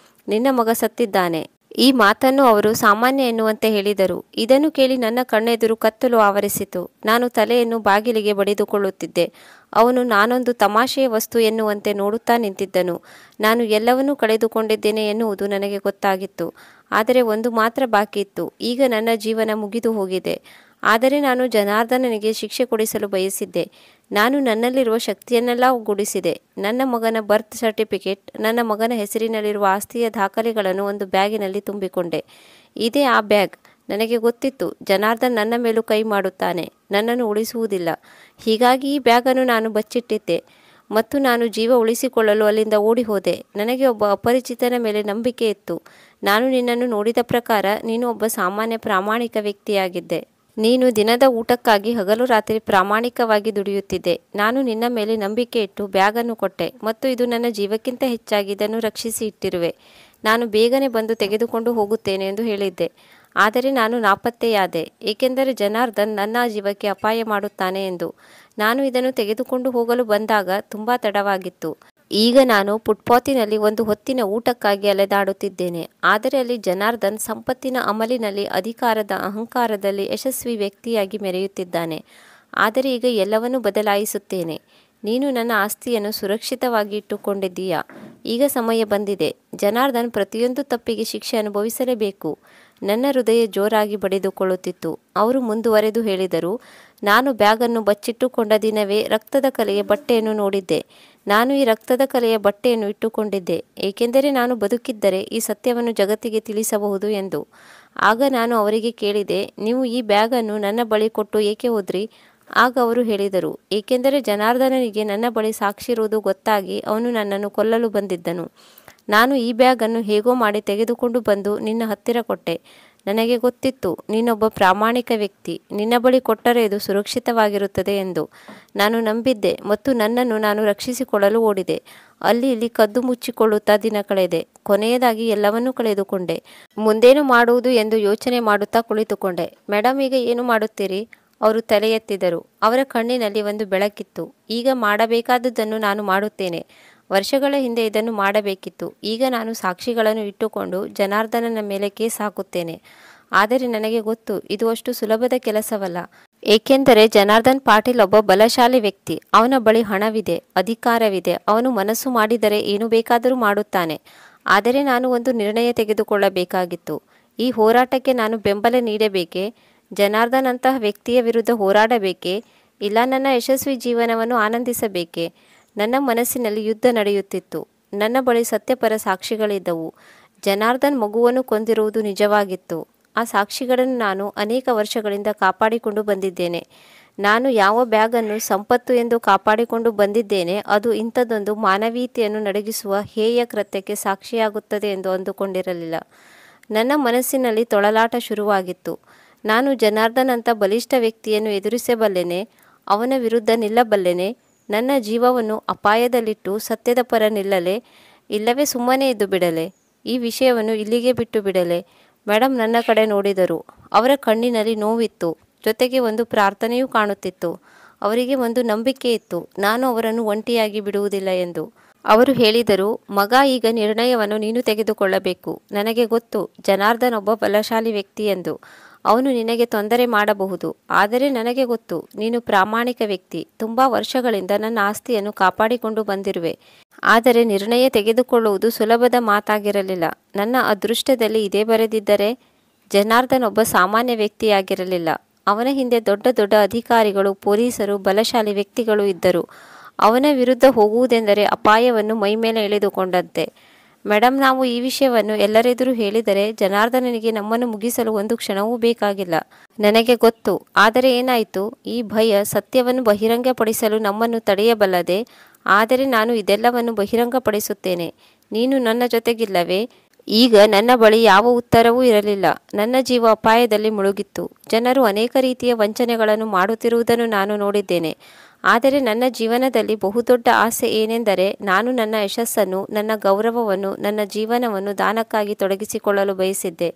ನಿನ್ನ ಮಗ ಸತ್ತಿದ್ದಾನೆ. ಈ ಮಾತನ್ನು ಅವರು ಸಾಮಾನ್ಯ ಎನ್ನುವಂತೆ ಹೇಳಿದರು. ಇದನ್ನು ಕೇಳಿ ನನ್ನ ಕಣ್ಣೆದುರು ಕತ್ತಲು ಆವರಿಸಿತು. ನಾನು ತಲೆಯನ್ನು ಬಾಗಿಲಿಗೆ ಬಡಿದುಕೊಳ್ಳುತ್ತಿದ್ದೆ. ಅವನು ನಾನೊಂದು ತಮಾಷೆಯ ವಸ್ತು ಎನ್ನುವಂತೆ ನೋಡುತ್ತಾ ನಿಂತಿದ್ದನು. ನಾನು ಎಲ್ಲವನ್ನೂ ಕಳೆದುಕೊಂಡಿದ್ದೇನೆ ಎನ್ನುವುದು ನನಗೆ ಗೊತ್ತಾಗಿತ್ತು. ಆದರೆ ಒಂದು ಮಾತ್ರ ಬಾಕಿ ಇತ್ತು. ಈಗ ನನ್ನ ಜೀವನ ಮುಗಿದು ಹೋಗಿದೆ. ಆದರೆ ನಾನು ಜನಾರ್ದನನಿಗೆ ಶಿಕ್ಷೆ ಕೊಡಿಸಲು ಬಯಸಿದ್ದೆ. ನಾನು ನನ್ನಲ್ಲಿರುವ ಶಕ್ತಿಯನ್ನೆಲ್ಲ ಒಗ್ಗೂಡಿಸಿದೆ. ನನ್ನ ಮಗನ ಬರ್ತ್ ಸರ್ಟಿಫಿಕೇಟ್, ನನ್ನ ಮಗನ ಹೆಸರಿನಲ್ಲಿರುವ ಆಸ್ತಿಯ ದಾಖಲೆಗಳನ್ನು ಒಂದು ಬ್ಯಾಗಿನಲ್ಲಿ ತುಂಬಿಕೊಂಡೆ. ಇದೇ ಆ ಬ್ಯಾಗ್. ನನಗೆ ಗೊತ್ತಿತ್ತು, ಜನಾರ್ದನ್ ನನ್ನ ಮೇಲೂ ಕೈ ಮಾಡುತ್ತಾನೆ, ನನ್ನನ್ನು ಉಳಿಸುವುದಿಲ್ಲ. ಹೀಗಾಗಿ ಈ ಬ್ಯಾಗನ್ನು ನಾನು ಬಚ್ಚಿಟ್ಟಿದ್ದೆ ಮತ್ತು ನಾನು ಜೀವ ಉಳಿಸಿಕೊಳ್ಳಲು ಅಲ್ಲಿಂದ ಓಡಿ ಹೋದೆ. ನನಗೆ ಒಬ್ಬ ಅಪರಿಚಿತನ ಮೇಲೆ ನಂಬಿಕೆ ಇತ್ತು. ನಾನು ನಿನ್ನನ್ನು ನೋಡಿದ ಪ್ರಕಾರ ನೀನು ಒಬ್ಬ ಸಾಮಾನ್ಯ ಪ್ರಾಮಾಣಿಕ ವ್ಯಕ್ತಿಯಾಗಿದ್ದೆ. ನೀನು ದಿನದ ಊಟಕ್ಕಾಗಿ ಹಗಲು ರಾತ್ರಿ ಪ್ರಾಮಾಣಿಕವಾಗಿ ದುಡಿಯುತ್ತಿದ್ದೆ. ನಾನು ನಿನ್ನ ಮೇಲೆ ನಂಬಿಕೆ ಇಟ್ಟು ಬ್ಯಾಗನ್ನು ಕೊಟ್ಟೆ ಮತ್ತು ಇದು ನನ್ನ ಜೀವಕ್ಕಿಂತ ಹೆಚ್ಚಾಗಿ ಇದನ್ನು ರಕ್ಷಿಸಿ ಇಟ್ಟಿರುವೆ. ನಾನು ಬೇಗನೆ ಬಂದು ತೆಗೆದುಕೊಂಡು ಹೋಗುತ್ತೇನೆ ಎಂದು ಹೇಳಿದ್ದೆ. ಆದರೆ ನಾನು ನಾಪತ್ತೆಯಾದೆ, ಏಕೆಂದರೆ ಜನಾರ್ದನ್ ನನ್ನ ಜೀವಕ್ಕೆ ಅಪಾಯ ಮಾಡುತ್ತಾನೆ ಎಂದು. ನಾನು ಇದನ್ನು ತೆಗೆದುಕೊಂಡು ಹೋಗಲು ಬಂದಾಗ ತುಂಬ ತಡವಾಗಿತ್ತು. ಈಗ ನಾನು ಫುಟ್ಪಾತಿನಲ್ಲಿ ಒಂದು ಹೊತ್ತಿನ ಊಟಕ್ಕಾಗಿ ಅಲೆದಾಡುತ್ತಿದ್ದೇನೆ. ಆದರೆ ಅಲ್ಲಿ ಜನಾರ್ದನ್ ಸಂಪತ್ತಿನ ಅಮಲಿನಲ್ಲಿ, ಅಧಿಕಾರದ ಅಹಂಕಾರದಲ್ಲಿ ಯಶಸ್ವಿ ವ್ಯಕ್ತಿಯಾಗಿ ಮೆರೆಯುತ್ತಿದ್ದಾನೆ. ಆದರೆ ಈಗ ಎಲ್ಲವನ್ನೂ ಬದಲಾಯಿಸುತ್ತೇನೆ. ನೀನು ನನ್ನ ಆಸ್ತಿಯನ್ನು ಸುರಕ್ಷಿತವಾಗಿ ಇಟ್ಟುಕೊಂಡಿದ್ದೀಯಾ? ಈಗ ಸಮಯ ಬಂದಿದೆ. ಜನಾರ್ದನ್ ಪ್ರತಿಯೊಂದು ತಪ್ಪಿಗೆ ಶಿಕ್ಷೆ ಅನುಭವಿಸಲೇಬೇಕು. ನನ್ನ ಹೃದಯ ಜೋರಾಗಿ ಬಡಿದುಕೊಳ್ಳುತ್ತಿತ್ತು. ಅವರು ಮುಂದುವರೆದು ಹೇಳಿದರು, ನಾನು ಬ್ಯಾಗನ್ನು ಬಚ್ಚಿಟ್ಟುಕೊಂಡ ದಿನವೇ ರಕ್ತದ ಕಲೆಯ ಬಟ್ಟೆಯನ್ನು ನೋಡಿದ್ದೆ. ನಾನು ಈ ರಕ್ತದ ಕಲೆಯ ಬಟ್ಟೆಯನ್ನು ಇಟ್ಟುಕೊಂಡಿದ್ದೆ ಏಕೆಂದರೆ ನಾನು ಬದುಕಿದ್ದರೆ ಈ ಸತ್ಯವನ್ನು ಜಗತ್ತಿಗೆ ತಿಳಿಸಬಹುದು ಎಂದು. ಆಗ ನಾನು ಅವರಿಗೆ ಕೇಳಿದೆ, ನೀವು ಈ ಬ್ಯಾಗನ್ನು ನನ್ನ ಬಳಿ ಕೊಟ್ಟು ಏಕೆ ಹೋದ್ರಿ? ಆಗ ಅವರು ಹೇಳಿದರು, ಏಕೆಂದರೆ ಜನಾರ್ದನನಿಗೆ ನನ್ನ ಬಳಿ ಸಾಕ್ಷಿ ಇರುವುದು ಗೊತ್ತಾಗಿ ಅವನು ನನ್ನನ್ನು ಕೊಲ್ಲಲು ಬಂದಿದ್ದನು. ನಾನು ಈ ಬ್ಯಾಗನ್ನು ಹೇಗೋ ಮಾಡಿ ತೆಗೆದುಕೊಂಡು ಬಂದು ನಿನ್ನ ಹತ್ತಿರ ಕೊಟ್ಟೆ. ನನಗೆ ಗೊತ್ತಿತ್ತು ನೀನೊಬ್ಬ ಪ್ರಾಮಾಣಿಕ ವ್ಯಕ್ತಿ, ನಿನ್ನ ಬಳಿ ಕೊಟ್ಟರೆ ಇದು ಸುರಕ್ಷಿತವಾಗಿರುತ್ತದೆ ಎಂದು. ನಾನು ನಂಬಿದ್ದೆ ಮತ್ತು ನನ್ನನ್ನು ನಾನು ರಕ್ಷಿಸಿಕೊಳ್ಳಲು ಓಡಿದೆ. ಅಲ್ಲಿ ಇಲ್ಲಿ ಕದ್ದು ಮುಚ್ಚಿಕೊಳ್ಳುತ್ತಾ ದಿನ ಕಳೆದೆ. ಕೊನೆಯದಾಗಿ ಎಲ್ಲವನ್ನೂ ಕಳೆದುಕೊಂಡೆ. ಮುಂದೇನು ಮಾಡುವುದು ಎಂದು ಯೋಚನೆ ಮಾಡುತ್ತಾ ಕುಳಿತುಕೊಂಡೆ. ಮೇಡಮ್, ಈಗ ಏನು ಮಾಡುತ್ತೀರಿ? ಅವರು ತಲೆ ಎತ್ತಿದರು. ಅವರ ಕಣ್ಣಿನಲ್ಲಿ ಒಂದು ಬೆಳಕಿತ್ತು. ಈಗ ಮಾಡಬೇಕಾದುದನ್ನು ನಾನು ಮಾಡುತ್ತೇನೆ. ವರ್ಷಗಳ ಹಿಂದೆ ಇದನ್ನು ಮಾಡಬೇಕಿತ್ತು. ಈಗ ನಾನು ಸಾಕ್ಷಿಗಳನ್ನು ಇಟ್ಟುಕೊಂಡು ಜನಾರ್ದನನ ಮೇಲೆ ಕೇಸ್ ಹಾಕುತ್ತೇನೆ. ಆದರೆ ನನಗೆ ಗೊತ್ತು ಇದು ಅಷ್ಟು ಸುಲಭದ ಕೆಲಸವಲ್ಲ. ಏಕೆಂದರೆ ಜನಾರ್ದನ್ ಪಾಟೀಲ್ ಒಬ್ಬ ಬಲಶಾಲಿ ವ್ಯಕ್ತಿ. ಅವನ ಬಳಿ ಹಣವಿದೆ, ಅಧಿಕಾರವಿದೆ. ಅವನು ಮನಸ್ಸು ಮಾಡಿದರೆ ಏನು ಬೇಕಾದರೂ ಮಾಡುತ್ತಾನೆ. ಆದರೆ ನಾನು ಒಂದು ನಿರ್ಣಯ ತೆಗೆದುಕೊಳ್ಳಬೇಕಾಗಿತ್ತು. ಈ ಹೋರಾಟಕ್ಕೆ ನಾನು ಬೆಂಬಲ ನೀಡಬೇಕೇ? ಜನಾರ್ದನ್ ಅಂತಹ ವ್ಯಕ್ತಿಯ ವಿರುದ್ಧ ಹೋರಾಡಬೇಕೇ? ಇಲ್ಲ ನನ್ನ ಯಶಸ್ವಿ ಜೀವನವನ್ನು ಆನಂದಿಸಬೇಕೇ? ನನ್ನ ಮನಸ್ಸಿನಲ್ಲಿ ಯುದ್ಧ ನಡೆಯುತ್ತಿತ್ತು. ನನ್ನ ಬಳಿ ಸತ್ಯಪರ ಸಾಕ್ಷಿಗಳಿದ್ದವು. ಜನಾರ್ದನ್ ಮಗುವನ್ನು ಕೊಂದಿರುವುದು ನಿಜವಾಗಿತ್ತು. ಆ ಸಾಕ್ಷಿಗಳನ್ನು ನಾನು ಅನೇಕ ವರ್ಷಗಳಿಂದ ಕಾಪಾಡಿಕೊಂಡು ಬಂದಿದ್ದೇನೆ. ನಾನು ಯಾವ ಬ್ಯಾಗನ್ನು ಸಂಪತ್ತು ಎಂದು ಕಾಪಾಡಿಕೊಂಡು ಬಂದಿದ್ದೇನೆ, ಅದು ಇಂಥದ್ದೊಂದು ಮಾನವೀಯತೆಯನ್ನು ನಡಗಿಸುವ ಹೇಯ ಕೃತ್ಯಕ್ಕೆ ಸಾಕ್ಷಿಯಾಗುತ್ತದೆ ಎಂದು ಅಂದುಕೊಂಡಿರಲಿಲ್ಲ. ನನ್ನ ಮನಸ್ಸಿನಲ್ಲಿ ತೊಳಲಾಟ ಶುರುವಾಗಿತ್ತು. ನಾನು ಜನಾರ್ದನ್ ಅಂತ ಬಲಿಷ್ಠ ವ್ಯಕ್ತಿಯನ್ನು ಎದುರಿಸಬಲ್ಲೆನೆ? ಅವನ ವಿರುದ್ಧ ನಿಲ್ಲಬಲ್ಲೆನೆ? ನನ್ನ ಜೀವವನ್ನು ಅಪಾಯದಲ್ಲಿಟ್ಟು ಸತ್ಯದ ಪರ ನಿಲ್ಲಲೆ? ಇಲ್ಲವೇ ಸುಮ್ಮನೆ ಇದ್ದು ಬಿಡಲೆ? ಈ ವಿಷಯವನ್ನು ಇಲ್ಲಿಗೆ ಬಿಟ್ಟು ಬಿಡಲೆ? ಮೇಡಮ್ ನನ್ನ ಕಡೆ ನೋಡಿದರು. ಅವರ ಕಣ್ಣಿನಲ್ಲಿ ನೋವಿತ್ತು, ಜೊತೆಗೆ ಒಂದು ಪ್ರಾರ್ಥನೆಯೂ ಕಾಣುತ್ತಿತ್ತು. ಅವರಿಗೆ ಒಂದು ನಂಬಿಕೆ ಇತ್ತು, ನಾನು ಅವರನ್ನು ಒಂಟಿಯಾಗಿ ಬಿಡುವುದಿಲ್ಲ ಎಂದು. ಅವರು ಹೇಳಿದರು, ಮಗ, ಈಗ ನಿರ್ಣಯವನ್ನು ನೀನು ತೆಗೆದುಕೊಳ್ಳಬೇಕು. ನನಗೆ ಗೊತ್ತು ಜನಾರ್ದನ್ ಒಬ್ಬ ಬಲಶಾಲಿ ವ್ಯಕ್ತಿ ಎಂದು. ಅವನು ನಿನಗೆ ತೊಂದರೆ ಮಾಡಬಹುದು. ಆದರೆ ನನಗೆ ಗೊತ್ತು ನೀನು ಪ್ರಾಮಾಣಿಕ ವ್ಯಕ್ತಿ. ತುಂಬ ವರ್ಷಗಳಿಂದ ನನ್ನ ಆಸ್ತಿಯನ್ನು ಕಾಪಾಡಿಕೊಂಡು ಬಂದಿರುವೆ. ಆದರೆ ನಿರ್ಣಯ ತೆಗೆದುಕೊಳ್ಳುವುದು ಸುಲಭದ ಮಾತಾಗಿರಲಿಲ್ಲ. ನನ್ನ ಅದೃಷ್ಟದಲ್ಲಿ ಇದೇ ಬರೆದಿದ್ದರೆ ಜನಾರ್ದನ್ ಒಬ್ಬ ಸಾಮಾನ್ಯ ವ್ಯಕ್ತಿಯಾಗಿರಲಿಲ್ಲ. ಅವನ ಹಿಂದೆ ದೊಡ್ಡ ದೊಡ್ಡ ಅಧಿಕಾರಿಗಳು, ಪೊಲೀಸರು, ಬಲಶಾಲಿ ವ್ಯಕ್ತಿಗಳು ಇದ್ದರು. ಅವನ ವಿರುದ್ಧ ಹೋಗುವುದೆಂದರೆ ಅಪಾಯವನ್ನು ಮೈಮೇಲೆ ಎಳೆದುಕೊಂಡಂತೆ. ಮೇಡಮ್, ನಾವು ಈ ವಿಷಯವನ್ನು ಎಲ್ಲರೆದುರು ಹೇಳಿದರೆ ಜನಾರ್ದನನಿಗೆ ನಮ್ಮನ್ನು ಮುಗಿಸಲು ಒಂದು ಕ್ಷಣವೂ ಬೇಕಾಗಿಲ್ಲ. ನನಗೆ ಗೊತ್ತು. ಆದರೆ ಏನಾಯಿತು? ಈ ಭಯ ಸತ್ಯವನ್ನು ಬಹಿರಂಗಪಡಿಸಲು ನಮ್ಮನ್ನು ತಡೆಯಬಲ್ಲದೆ? ಆದರೆ ನಾನು ಇದೆಲ್ಲವನ್ನು ಬಹಿರಂಗಪಡಿಸುತ್ತೇನೆ. ನೀನು ನನ್ನ ಜೊತೆಗಿಲ್ಲವೇ? ಈಗ ನನ್ನ ಬಳಿ ಯಾವ ಉತ್ತರವೂ ಇರಲಿಲ್ಲ. ನನ್ನ ಜೀವ ಅಪಾಯದಲ್ಲಿ ಮುಳುಗಿತ್ತು. ಜನರು ಅನೇಕ ರೀತಿಯ ವಂಚನೆಗಳನ್ನು ಮಾಡುತ್ತಿರುವುದನ್ನು ನಾನು ನೋಡಿದ್ದೇನೆ. ಆದರೆ ನನ್ನ ಜೀವನದಲ್ಲಿ ಬಹುದೊಡ್ಡ ಆಸೆ ಏನೆಂದರೆ ನಾನು ನನ್ನ ಯಶಸ್ಸನ್ನು, ನನ್ನ ಗೌರವವನ್ನು, ನನ್ನ ಜೀವನವನ್ನು ದಾನಕ್ಕಾಗಿ ತೊಡಗಿಸಿಕೊಳ್ಳಲು ಬಯಸಿದ್ದೆ.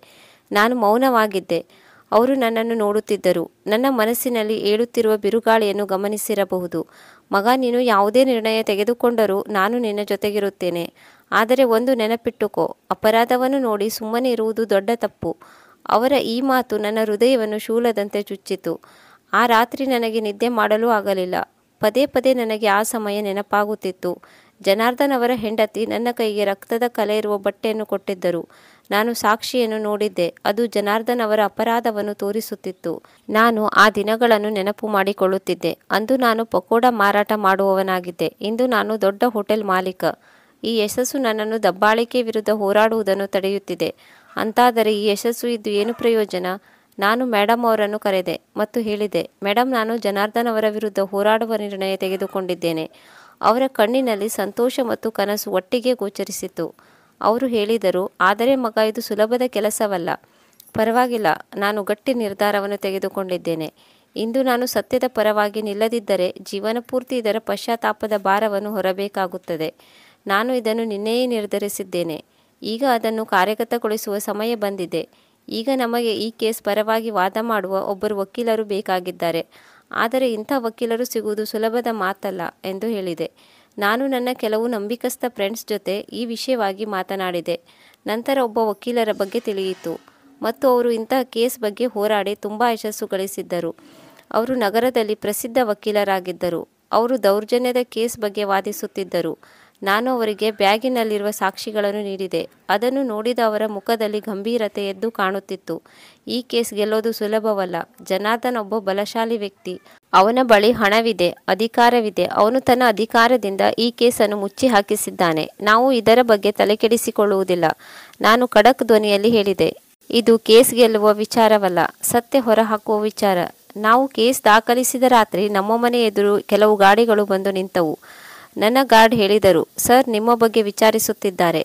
ನಾನು ಮೌನವಾಗಿದ್ದೆ. ಅವರು ನನ್ನನ್ನು ನೋಡುತ್ತಿದ್ದರು. ನನ್ನ ಮನಸ್ಸಿನಲ್ಲಿ ಏಳುತ್ತಿರುವ ಬಿರುಗಾಳಿಯನ್ನು ಗಮನಿಸಿರಬಹುದು. ಮಗ, ನೀನು ಯಾವುದೇ ನಿರ್ಣಯ ತೆಗೆದುಕೊಂಡರೂ ನಾನು ನಿನ್ನ ಜೊತೆಗಿರುತ್ತೇನೆ. ಆದರೆ ಒಂದು ನೆನಪಿಟ್ಟುಕೋ, ಅಪರಾಧವನ್ನು ನೋಡಿ ಸುಮ್ಮನೆ ಇರುವುದು ದೊಡ್ಡ ತಪ್ಪು. ಅವರ ಈ ಮಾತು ನನ್ನ ಹೃದಯವನ್ನು ಶೂಲದಂತೆ ಚುಚ್ಚಿತು. ಆ ರಾತ್ರಿ ನನಗೆ ನಿದ್ದೆ ಮಾಡಲೂ ಆಗಲಿಲ್ಲ. ಪದೇ ಪದೇ ನನಗೆ ಆ ಸಮಯ ನೆನಪಾಗುತ್ತಿತ್ತು. ಜನಾರ್ದನ್ ಅವರ ಹೆಂಡತಿ ನನ್ನ ಕೈಗೆ ರಕ್ತದ ಕಲೆ ಇರುವ ಬಟ್ಟೆಯನ್ನು ಕೊಟ್ಟಿದ್ದರು. ನಾನು ಸಾಕ್ಷಿಯನ್ನು ನೋಡಿದ್ದೆ. ಅದು ಜನಾರ್ದನ್ ಅವರ ಅಪರಾಧವನ್ನು ತೋರಿಸುತ್ತಿತ್ತು. ನಾನು ಆ ದಿನಗಳನ್ನು ನೆನಪು ಮಾಡಿಕೊಳ್ಳುತ್ತಿದ್ದೆ. ಅಂದು ನಾನು ಪಕೋಡ ಮಾರಾಟ ಮಾಡುವವನಾಗಿದ್ದೆ. ಇಂದು ನಾನು ದೊಡ್ಡ ಹೋಟೆಲ್ ಮಾಲೀಕ. ಈ ಯಶಸ್ಸು ನನ್ನನ್ನು ದಬ್ಬಾಳಿಕೆ ವಿರುದ್ಧ ಹೋರಾಡುವುದನ್ನು ತಡೆಯುತ್ತಿದೆ. ಅಂತಾದರೆ ಈ ಯಶಸ್ಸು ಇದ್ದು ಏನು ಪ್ರಯೋಜನ? ನಾನು ಮೇಡಮ್ ಅವರನ್ನು ಕರೆದೆ ಮತ್ತು ಹೇಳಿದೆ, ಮೇಡಮ್, ನಾನು ಜನಾರ್ದನ್ ಅವರ ವಿರುದ್ಧ ಹೋರಾಡುವ ನಿರ್ಣಯ ತೆಗೆದುಕೊಂಡಿದ್ದೇನೆ. ಅವರ ಕಣ್ಣಿನಲ್ಲಿ ಸಂತೋಷ ಮತ್ತು ಕನಸು ಒಟ್ಟಿಗೆ ಗೋಚರಿಸಿತು. ಅವರು ಹೇಳಿದರು, ಆದರೆ ಮಗ, ಇದು ಸುಲಭದ ಕೆಲಸವಲ್ಲ. ಪರವಾಗಿಲ್ಲ, ನಾನು ಗಟ್ಟಿ ನಿರ್ಧಾರವನ್ನು ತೆಗೆದುಕೊಂಡಿದ್ದೇನೆ. ಇಂದು ನಾನು ಸತ್ಯದ ಪರವಾಗಿ ನಿಲ್ಲದಿದ್ದರೆ ಜೀವನ ಪೂರ್ತಿ ಇದರ ಪಶ್ಚಾತ್ತಾಪದ ಭಾರವನ್ನು ಹೊರಬೇಕಾಗುತ್ತದೆ. ನಾನು ಇದನ್ನು ನಿನ್ನೆಯೇ ನಿರ್ಧರಿಸಿದ್ದೇನೆ. ಈಗ ಅದನ್ನು ಕಾರ್ಯಗತಗೊಳಿಸುವ ಸಮಯ ಬಂದಿದೆ. ಈಗ ನಮಗೆ ಈ ಕೇಸ್ ಪರವಾಗಿ ವಾದ ಮಾಡುವ ಒಬ್ಬರು ವಕೀಲರು ಬೇಕಾಗಿದ್ದಾರೆ. ಆದರೆ ಇಂಥ ವಕೀಲರು ಸಿಗುವುದು ಸುಲಭದ ಮಾತಲ್ಲ ಎಂದು ಹೇಳಿದೆ. ನಾನು ನನ್ನ ಕೆಲವು ನಂಬಿಕಸ್ಥ ಫ್ರೆಂಡ್ಸ್ ಜೊತೆ ಈ ವಿಷಯವಾಗಿ ಮಾತನಾಡಿದೆ. ನಂತರ ಒಬ್ಬ ವಕೀಲರ ಬಗ್ಗೆ ತಿಳಿಯಿತು ಮತ್ತು ಅವರು ಇಂತಹ ಕೇಸ್ ಬಗ್ಗೆ ಹೋರಾಡಿ ತುಂಬ ಯಶಸ್ಸು ಗಳಿಸಿದ್ದರು. ಅವರು ನಗರದಲ್ಲಿ ಪ್ರಸಿದ್ಧ ವಕೀಲರಾಗಿದ್ದರು. ಅವರು ದೌರ್ಜನ್ಯದ ಕೇಸ್ ಬಗ್ಗೆ ವಾದಿಸುತ್ತಿದ್ದರು. ನಾನು ಅವರಿಗೆ ಬ್ಯಾಗಿನಲ್ಲಿರುವ ಸಾಕ್ಷಿಗಳನ್ನು ನೀಡಿದೆ. ಅದನ್ನು ನೋಡಿದ ಅವರ ಮುಖದಲ್ಲಿ ಗಂಭೀರತೆ ಎದ್ದು ಕಾಣುತ್ತಿತ್ತು. ಈ ಕೇಸ್ ಗೆಲ್ಲೋದು ಸುಲಭವಲ್ಲ. ಜನಾರ್ದನ್ ಒಬ್ಬ ಬಲಶಾಲಿ ವ್ಯಕ್ತಿ. ಅವನ ಬಳಿ ಹಣವಿದೆ, ಅಧಿಕಾರವಿದೆ. ಅವನು ತನ್ನ ಅಧಿಕಾರದಿಂದ ಈ ಕೇಸನ್ನು ಮುಚ್ಚಿ ಹಾಕಿಸಿದ್ದಾನೆ. ನಾವು ಇದರ ಬಗ್ಗೆ ತಲೆಕೆಡಿಸಿಕೊಳ್ಳುವುದಿಲ್ಲ. ನಾನು ಖಡಕ್ ಧ್ವನಿಯಲ್ಲಿ ಹೇಳಿದೆ. ಇದು ಕೇಸ್ ಗೆಲ್ಲುವ ವಿಚಾರವಲ್ಲ, ಸತ್ಯ ಹೊರಹಾಕುವ ವಿಚಾರ. ನಾವು ಕೇಸ್ ದಾಖಲಿಸಿದ ರಾತ್ರಿ ನಮ್ಮ ಮನೆ ಎದುರು ಕೆಲವು ಗಾಡಿಗಳು ಬಂದು ನಿಂತವು. ನನ್ನ ಗಾರ್ಡ್ ಹೇಳಿದರು, ಸರ್, ನಿಮ್ಮ ಬಗ್ಗೆ ವಿಚಾರಿಸುತ್ತಿದ್ದಾರೆ.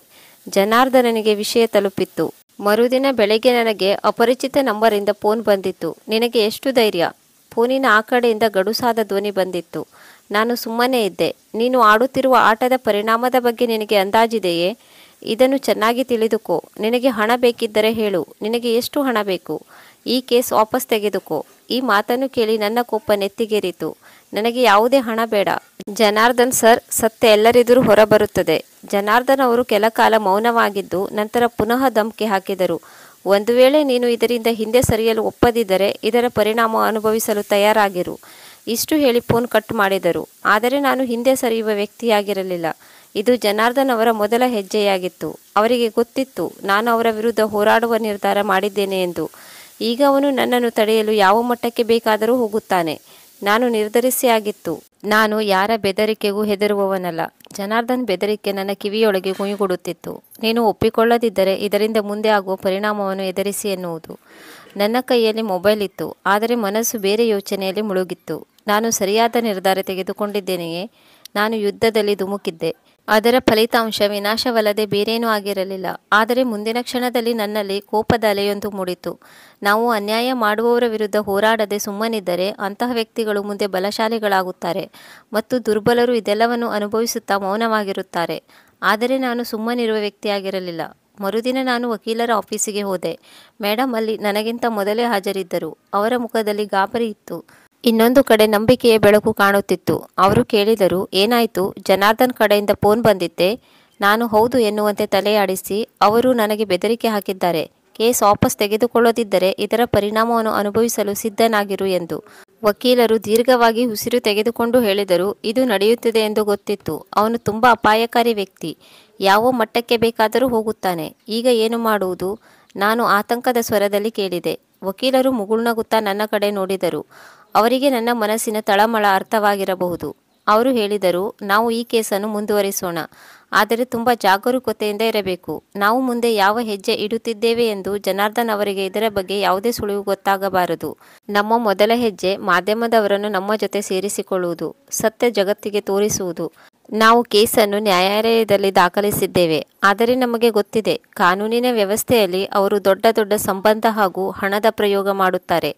ಜನಾರ್ದನನಿಗೆ ವಿಷಯ ತಲುಪಿತ್ತು. ಮರುದಿನ ಬೆಳಗ್ಗೆ ನನಗೆ ಅಪರಿಚಿತ ನಂಬರಿಂದ ಫೋನ್ ಬಂದಿತ್ತು. ನಿನಗೆ ಎಷ್ಟು ಧೈರ್ಯ? ಫೋನಿನ ಆ ಕಡೆಯಿಂದ ಗಡುಸಾದ ಧ್ವನಿ ಬಂದಿತ್ತು. ನಾನು ಸುಮ್ಮನೆ ಇದ್ದೆ. ನೀನು ಆಡುತ್ತಿರುವ ಆಟದ ಪರಿಣಾಮದ ಬಗ್ಗೆ ನಿನಗೆ ಅಂದಾಜಿದೆಯೇ? ಇದನ್ನು ಚೆನ್ನಾಗಿ ತಿಳಿದುಕೋ. ನಿನಗೆ ಹಣ ಬೇಕಿದ್ದರೆ ಹೇಳು. ನಿನಗೆ ಎಷ್ಟು ಹಣ ಬೇಕು? ಈ ಕೇಸ್ ವಾಪಸ್ ತೆಗೆದುಕೋ. ಈ ಮಾತನ್ನು ಕೇಳಿ ನನ್ನ ಕೋಪ ನೆತ್ತಿಗೇರಿತು. ನನಗೆ ಯಾವುದೇ ಹಣ ಬೇಡ. ಜನಾರ್ದನ್ ಸರ್, ಸತ್ಯ ಎಲ್ಲರೆದುರು ಹೊರಬರುತ್ತದೆ. ಜನಾರ್ದನ್ ಅವರು ಕೆಲ ಕಾಲ ಮೌನವಾಗಿದ್ದು ನಂತರ ಪುನಃ ಧಮ್ಕಿ ಹಾಕಿದರು. ಒಂದು ವೇಳೆ ನೀನು ಇದರಿಂದ ಹಿಂದೆ ಸರಿಯಲು ಒಪ್ಪದಿದ್ದರೆ ಇದರ ಪರಿಣಾಮ ಅನುಭವಿಸಲು ತಯಾರಾಗಿರು. ಇಷ್ಟು ಹೇಳಿ ಫೋನ್ ಕಟ್ ಮಾಡಿದರು. ಆದರೆ ನಾನು ಹಿಂದೆ ಸರಿಯುವ ವ್ಯಕ್ತಿಯಾಗಿರಲಿಲ್ಲ. ಇದು ಜನಾರ್ದನ್ ಅವರ ಮೊದಲ ಹೆಜ್ಜೆಯಾಗಿತ್ತು. ಅವರಿಗೆ ಗೊತ್ತಿತ್ತು ನಾನು ಅವರ ವಿರುದ್ಧ ಹೋರಾಡುವ ನಿರ್ಧಾರ ಮಾಡಿದ್ದೇನೆ ಎಂದು. ಈಗ ಅವನು ನನ್ನನ್ನು ತಡೆಯಲು ಯಾವ ಮಟ್ಟಕ್ಕೆ ಬೇಕಾದರೂ ಹೋಗುತ್ತಾನೆ. ನಾನು ನಿರ್ಧರಿಸಿಯಾಗಿತ್ತು. ನಾನು ಯಾರ ಬೆದರಿಕೆಗೂ ಹೆದರುವವನಲ್ಲ. ಜನಾರ್ದನ್ ಬೆದರಿಕೆ ನನ್ನ ಕಿವಿಯೊಳಗೆ ಗುಯಿಗುಡುತ್ತಿತ್ತು. ನೀನು ಒಪ್ಪಿಕೊಳ್ಳದಿದ್ದರೆ ಇದರಿಂದ ಮುಂದೆ ಆಗುವ ಪರಿಣಾಮವನ್ನು ಎದುರಿಸಿ ಎನ್ನುವುದು. ನನ್ನ ಕೈಯಲ್ಲಿ ಮೊಬೈಲ್ ಇತ್ತು, ಆದರೆ ಮನಸ್ಸು ಬೇರೆ ಯೋಚನೆಯಲ್ಲಿ ಮುಳುಗಿತ್ತು. ನಾನು ಸರಿಯಾದ ನಿರ್ಧಾರ ತೆಗೆದುಕೊಂಡಿದ್ದೇನೆಯೇ? ನಾನು ಯುದ್ಧದಲ್ಲಿ ಧುಮುಕಿದ್ದೆ. ಅದರ ಫಲಿತಾಂಶ ವಿನಾಶವಲ್ಲದೆ ಬೇರೇನೂ ಆಗಿರಲಿಲ್ಲ. ಆದರೆ ಮುಂದಿನ ಕ್ಷಣದಲ್ಲಿ ನನ್ನಲ್ಲಿ ಕೋಪದ ಅಲೆಯೊಂದು ಮೂಡಿತು. ನಾವು ಅನ್ಯಾಯ ಮಾಡುವವರ ವಿರುದ್ಧ ಹೋರಾಡದೆ ಸುಮ್ಮನಿದ್ದರೆ ಅಂತಹ ವ್ಯಕ್ತಿಗಳು ಮುಂದೆ ಬಲಶಾಲಿಗಳಾಗುತ್ತಾರೆ ಮತ್ತು ದುರ್ಬಲರು ಇದೆಲ್ಲವನ್ನು ಅನುಭವಿಸುತ್ತಾ ಮೌನವಾಗಿರುತ್ತಾರೆ. ಆದರೆ ನಾನು ಸುಮ್ಮನಿರುವ ವ್ಯಕ್ತಿಯಾಗಿರಲಿಲ್ಲ. ಮರುದಿನ ನಾನು ವಕೀಲರ ಆಫೀಸಿಗೆ ಹೋದೆ. ಮೇಡಮ್ ಅಲ್ಲಿ ನನಗಿಂತ ಮೊದಲೇ ಹಾಜರಿದ್ದರು. ಅವರ ಮುಖದಲ್ಲಿ ಗಾಬರಿ ಇತ್ತು. ಇನ್ನೊಂದು ಕಡೆ ನಂಬಿಕೆಯ ಬೆಳಕು ಕಾಣುತ್ತಿತ್ತು. ಅವರು ಕೇಳಿದರು, ಏನಾಯಿತು? ಜನಾರ್ದನ್ ಕಡೆಯಿಂದ ಫೋನ್ ಬಂದಿತ್ತೆ? ನಾನು ಹೌದು ಎನ್ನುವಂತೆ ತಲೆಯಾಡಿಸಿ, ಅವರು ನನಗೆ ಬೆದರಿಕೆ ಹಾಕಿದ್ದಾರೆ. ಕೇಸ್ ವಾಪಸ್ ತೆಗೆದುಕೊಳ್ಳದಿದ್ದರೆ ಇದರ ಪರಿಣಾಮವನ್ನು ಅನುಭವಿಸಲು ಸಿದ್ಧನಾಗಿರು ಎಂದು. ವಕೀಲರು ದೀರ್ಘವಾಗಿ ಉಸಿರು ತೆಗೆದುಕೊಂಡು ಹೇಳಿದರು, ಇದು ನಡೆಯುತ್ತಿದೆ ಎಂದು ಗೊತ್ತಿತ್ತು. ಅವನು ತುಂಬ ಅಪಾಯಕಾರಿ ವ್ಯಕ್ತಿ. ಯಾವ ಮಟ್ಟಕ್ಕೆ ಬೇಕಾದರೂ ಹೋಗುತ್ತಾನೆ. ಈಗ ಏನು ಮಾಡುವುದು? ನಾನು ಆತಂಕದ ಸ್ವರದಲ್ಲಿ ಕೇಳಿದೆ. ವಕೀಲರು ಮುಗುಳ್ನಗುತ್ತಾ ನನ್ನ ಕಡೆ ನೋಡಿದರು. ಅವರಿಗೆ ನನ್ನ ಮನಸ್ಸಿನ ತಳಮಳ ಅರ್ಥವಾಗಿರಬಹುದು. ಅವರು ಹೇಳಿದರು, ನಾವು ಈ ಕೇಸನ್ನು ಮುಂದುವರಿಸೋಣ. ಆದರೆ ತುಂಬ ಜಾಗರೂಕತೆಯಿಂದ ಇರಬೇಕು. ನಾವು ಮುಂದೆ ಯಾವ ಹೆಜ್ಜೆ ಇಡುತ್ತಿದ್ದೇವೆ ಎಂದು ಜನಾರ್ದನ್ ಅವರಿಗೆ ಇದರ ಬಗ್ಗೆ ಯಾವುದೇ ಸುಳಿವು ಗೊತ್ತಾಗಬಾರದು. ನಮ್ಮ ಮೊದಲ ಹೆಜ್ಜೆ ಮಾಧ್ಯಮದವರನ್ನು ನಮ್ಮ ಜೊತೆ ಸೇರಿಸಿಕೊಳ್ಳುವುದು, ಸತ್ಯ ಜಗತ್ತಿಗೆ ತೋರಿಸುವುದು. ನಾವು ಕೇಸನ್ನು ನ್ಯಾಯಾಲಯದಲ್ಲಿ ದಾಖಲಿಸಿದ್ದೇವೆ. ಆದರೆ ನಮಗೆ ಗೊತ್ತಿದೆ, ಕಾನೂನಿನ ವ್ಯವಸ್ಥೆಯಲ್ಲಿ ಅವರು ದೊಡ್ಡ ದೊಡ್ಡ ಸಂಬಂಧ ಹಾಗೂ ಹಣದ ಪ್ರಯೋಗ ಮಾಡುತ್ತಾರೆ.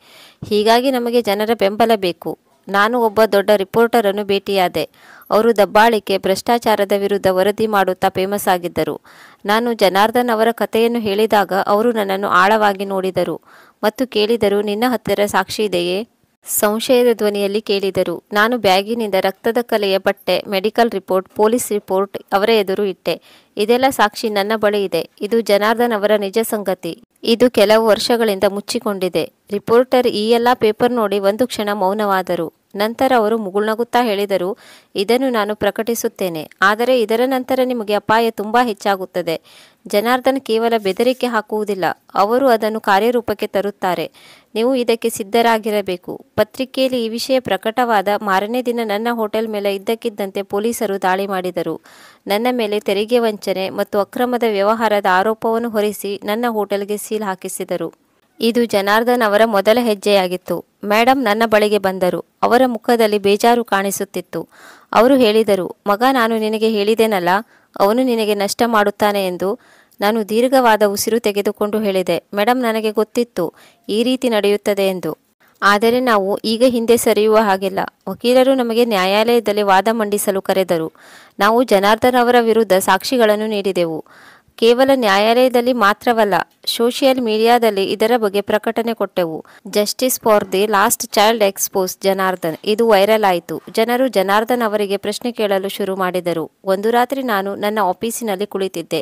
ಹೀಗಾಗಿ ನಮಗೆ ಜನರ ಬೆಂಬಲ ಬೇಕು. ನಾನು ಒಬ್ಬ ದೊಡ್ಡ ರಿಪೋರ್ಟರನ್ನು ಭೇಟಿಯಾದೆ. ಅವರು ದಬ್ಬಾಳಿಕೆ, ಭ್ರಷ್ಟಾಚಾರದ ವಿರುದ್ಧ ವರದಿ ಮಾಡುತ್ತಾ ಫೇಮಸ್ ಆಗಿದ್ದರು. ನಾನು ಜನಾರ್ದನ್ ಅವರ ಕಥೆಯನ್ನು ಹೇಳಿದಾಗ ಅವರು ನನ್ನನ್ನು ಆಳವಾಗಿ ನೋಡಿದರು ಮತ್ತು ಕೇಳಿದರು, ನಿನ್ನ ಹತ್ತಿರ ಸಾಕ್ಷಿ ಇದೆಯೇ? ಸಂಶಯದ ಧ್ವನಿಯಲ್ಲಿ ಕೇಳಿದರು. ನಾನು ಬ್ಯಾಗಿನಿಂದ ರಕ್ತದ ಕಲೆಯ ಬಟ್ಟೆ, ಮೆಡಿಕಲ್ ರಿಪೋರ್ಟ್, ಪೊಲೀಸ್ ರಿಪೋರ್ಟ್ ಅವರ ಎದುರು ಇಟ್ಟೆ. ಇದೆಲ್ಲ ಸಾಕ್ಷಿ ನನ್ನ ಬಳಿ ಇದೆ. ಇದು ಜನಾರ್ದನ್ ಅವರ ನಿಜ ಸಂಗತಿ. ಇದು ಕೆಲವು ವರ್ಷಗಳಿಂದ ಮುಚ್ಚಿಕೊಂಡಿದೆ. ರಿಪೋರ್ಟರ್ ಈ ಎಲ್ಲ ಪೇಪರ್ ನೋಡಿ ಒಂದು ಕ್ಷಣ ಮೌನವಾದರು. ನಂತರ ಅವರು ಮುಗುಳ್ನಗುತ್ತಾ ಹೇಳಿದರು, ಇದನ್ನು ನಾನು ಪ್ರಕಟಿಸುತ್ತೇನೆ. ಆದರೆ ಇದರ ನಂತರ ನಿಮಗೆ ಅಪಾಯ ತುಂಬ ಹೆಚ್ಚಾಗುತ್ತದೆ. ಜನಾರ್ದನ್ ಕೇವಲ ಬೆದರಿಕೆ ಹಾಕುವುದಿಲ್ಲ, ಅವರು ಅದನ್ನು ಕಾರ್ಯರೂಪಕ್ಕೆ ತರುತ್ತಾರೆ. ನೀವು ಇದಕ್ಕೆ ಸಿದ್ಧರಾಗಿರಬೇಕು. ಪತ್ರಿಕೆಯಲ್ಲಿ ಈ ವಿಷಯ ಪ್ರಕಟವಾದ ಮಾರನೇ ದಿನ ನನ್ನ ಹೋಟೆಲ್ ಮೇಲೆ ಇದ್ದಕ್ಕಿದ್ದಂತೆ ಪೊಲೀಸರು ದಾಳಿ ಮಾಡಿದರು. ನನ್ನ ಮೇಲೆ ತೆರಿಗೆ ವಂಚನೆ ಮತ್ತು ಅಕ್ರಮದ ವ್ಯವಹಾರದ ಆರೋಪವನ್ನು ಹೊರಿಸಿ ನನ್ನ ಹೋಟೆಲ್ಗೆ ಸೀಲ್ ಹಾಕಿಸಿದರು. ಇದು ಜನಾರ್ದನ್ ಅವರ ಮೊದಲ ಹೆಜ್ಜೆಯಾಗಿತ್ತು. ಮೇಡಮ್ ನನ್ನ ಬಳಿಗೆ ಬಂದರು. ಅವರ ಮುಖದಲ್ಲಿ ಬೇಜಾರು ಕಾಣಿಸುತ್ತಿತ್ತು. ಅವರು ಹೇಳಿದರು, ಮಗ, ನಾನು ನಿನಗೆ ಹೇಳಿದೆನಲ್ಲ, ಅವನು ನಿನಗೆ ನಷ್ಟ ಮಾಡುತ್ತಾನೆ ಎಂದು. ನಾನು ದೀರ್ಘವಾದ ಉಸಿರು ತೆಗೆದುಕೊಂಡು ಹೇಳಿದೆ, ಮೇಡಮ್, ನನಗೆ ಗೊತ್ತಿತ್ತು ಈ ರೀತಿ ನಡೆಯುತ್ತದೆ ಎಂದು. ಆದರೆ ನಾವು ಈಗ ಹಿಂದೆ ಸರಿಯುವ ಹಾಗಿಲ್ಲ. ವಕೀಲರು ನಮಗೆ ನ್ಯಾಯಾಲಯದಲ್ಲಿ ವಾದ ಮಂಡಿಸಲು ಕರೆದರು. ನಾವು ಜನಾರ್ದನ್ ಅವರ ವಿರುದ್ಧ ಸಾಕ್ಷಿಗಳನ್ನು ನೀಡಿದೆವು. ಕೇವಲ ನ್ಯಾಯಾಲಯದಲ್ಲಿ ಮಾತ್ರವಲ್ಲ, ಸೋಷಿಯಲ್ ಮೀಡಿಯಾದಲ್ಲಿ ಇದರ ಬಗ್ಗೆ ಪ್ರಕಟಣೆ ಕೊಟ್ಟೆವು. Justice for the last child expose Janardhan. ಇದು ವೈರಲ್ ಆಯಿತು. ಜನರು ಜನಾರ್ದನ್ ಅವರಿಗೆ ಪ್ರಶ್ನೆ ಕೇಳಲು ಶುರು ಮಾಡಿದರು. ಒಂದು ರಾತ್ರಿ ನಾನು ನನ್ನ ಆಫೀಸಿನಲ್ಲಿ ಕುಳಿತಿದ್ದೆ.